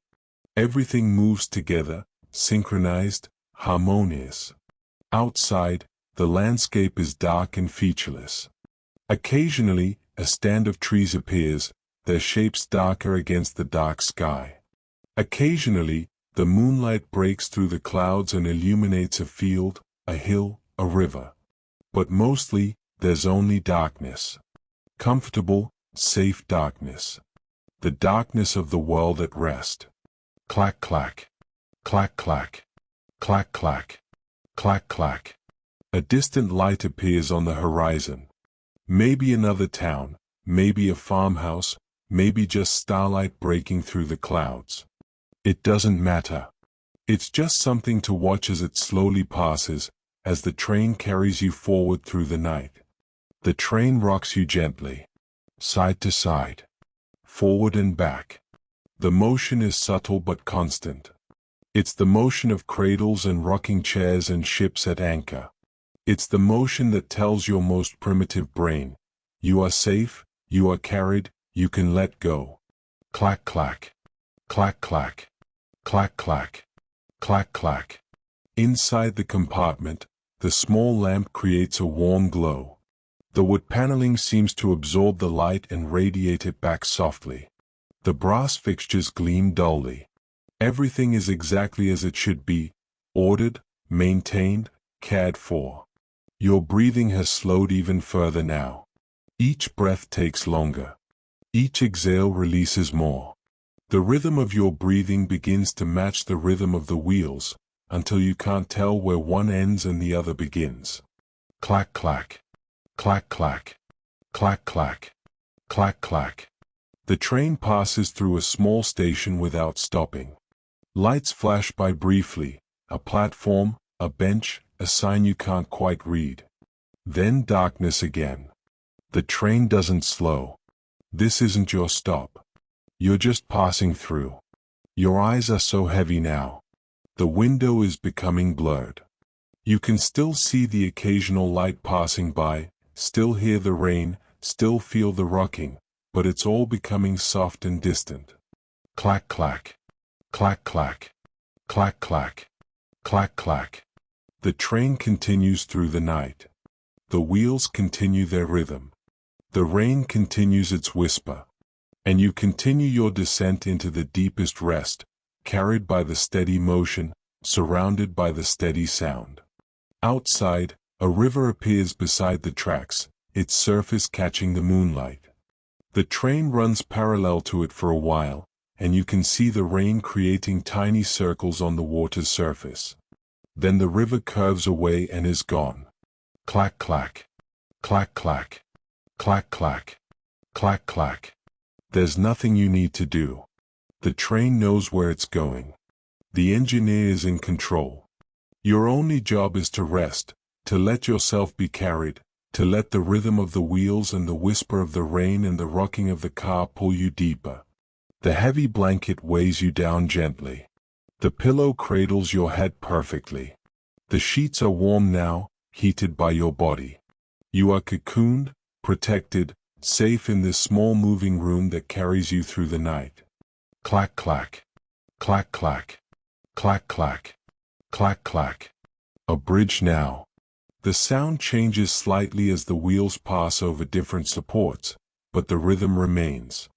Everything moves together, synchronized, harmonious. Outside, the landscape is dark and featureless. Occasionally, a stand of trees appears, their shapes darker against the dark sky. Occasionally, the moonlight breaks through the clouds and illuminates a field, a hill, a river. But mostly, there's only darkness. Comfortable, safe darkness. The darkness of the world at rest. Clack clack. Clack clack. Clack clack. Clack clack. A distant light appears on the horizon. Maybe another town, maybe a farmhouse, maybe just starlight breaking through the clouds. It doesn't matter. It's just something to watch as it slowly passes, as the train carries you forward through the night. The train rocks you gently, side to side, forward and back. The motion is subtle but constant. It's the motion of cradles and rocking chairs and ships at anchor. It's the motion that tells your most primitive brain, you are safe, you are carried, you can let go. Clack clack. Clack clack. Clack clack. Clack clack. Inside the compartment, the small lamp creates a warm glow. The wood paneling seems to absorb the light and radiate it back softly. The brass fixtures gleam dully. Everything is exactly as it should be, ordered, maintained, cared for. Your breathing has slowed even further now. Each breath takes longer. Each exhale releases more. The rhythm of your breathing begins to match the rhythm of the wheels, until you can't tell where one ends and the other begins. Clack clack. Clack clack. Clack clack. Clack clack. The train passes through a small station without stopping. Lights flash by briefly, a platform, a bench, a sign you can't quite read. Then darkness again. The train doesn't slow. This isn't your stop. You're just passing through. Your eyes are so heavy now. The window is becoming blurred. You can still see the occasional light passing by, still hear the rain, still feel the rocking, but it's all becoming soft and distant. Clack clack. Clack clack. Clack clack. Clack clack. The train continues through the night. The wheels continue their rhythm. The rain continues its whisper. And you continue your descent into the deepest rest, carried by the steady motion, surrounded by the steady sound. Outside, a river appears beside the tracks, its surface catching the moonlight. The train runs parallel to it for a while, and you can see the rain creating tiny circles on the water's surface. Then the river curves away and is gone. Clack clack. Clack clack. Clack clack. Clack clack. There's nothing you need to do. The train knows where it's going. The engineer is in control. Your only job is to rest, to let yourself be carried, to let the rhythm of the wheels and the whisper of the rain and the rocking of the car pull you deeper. The heavy blanket weighs you down gently. The pillow cradles your head perfectly. The sheets are warm now, heated by your body. You are cocooned, protected, safe in this small moving room that carries you through the night. Clack clack. Clack clack. Clack clack. Clack clack. A bridge now. The sound changes slightly as the wheels pass over different supports, but the rhythm remains.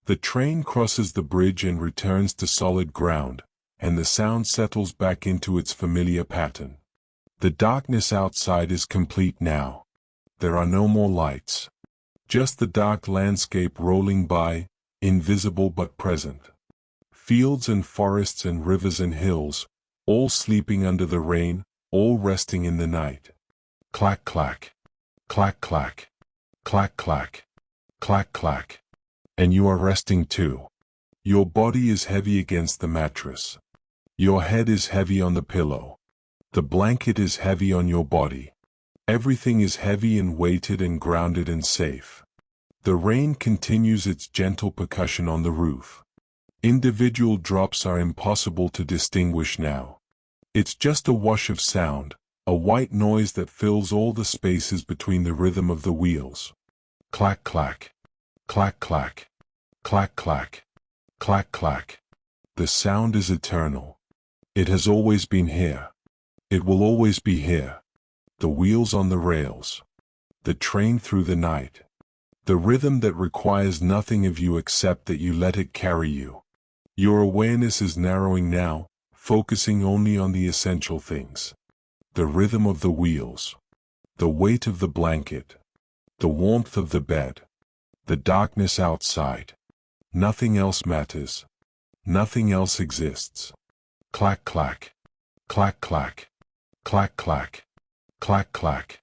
The train crosses the bridge and returns to solid ground, and the sound settles back into its familiar pattern. The darkness outside is complete now. There are no more lights. Just the dark landscape rolling by, invisible but present. Fields and forests and rivers and hills, all sleeping under the rain, all resting in the night. Clack clack. Clack clack. Clack clack. Clack clack. And you are resting too. Your body is heavy against the mattress. Your head is heavy on the pillow. The blanket is heavy on your body. Everything is heavy and weighted and grounded and safe. The rain continues its gentle percussion on the roof. Individual drops are impossible to distinguish now. It's just a wash of sound, a white noise that fills all the spaces between the rhythm of the wheels. Clack clack, clack clack, clack clack, clack clack. The sound is eternal. It has always been here. It will always be here. The wheels on the rails. The train through the night. The rhythm that requires nothing of you except that you let it carry you. Your awareness is narrowing now, focusing only on the essential things. The rhythm of the wheels. The weight of the blanket. The warmth of the bed. The darkness outside. Nothing else matters. Nothing else exists. Clack clack. Clack clack. Clack clack. Clack clack.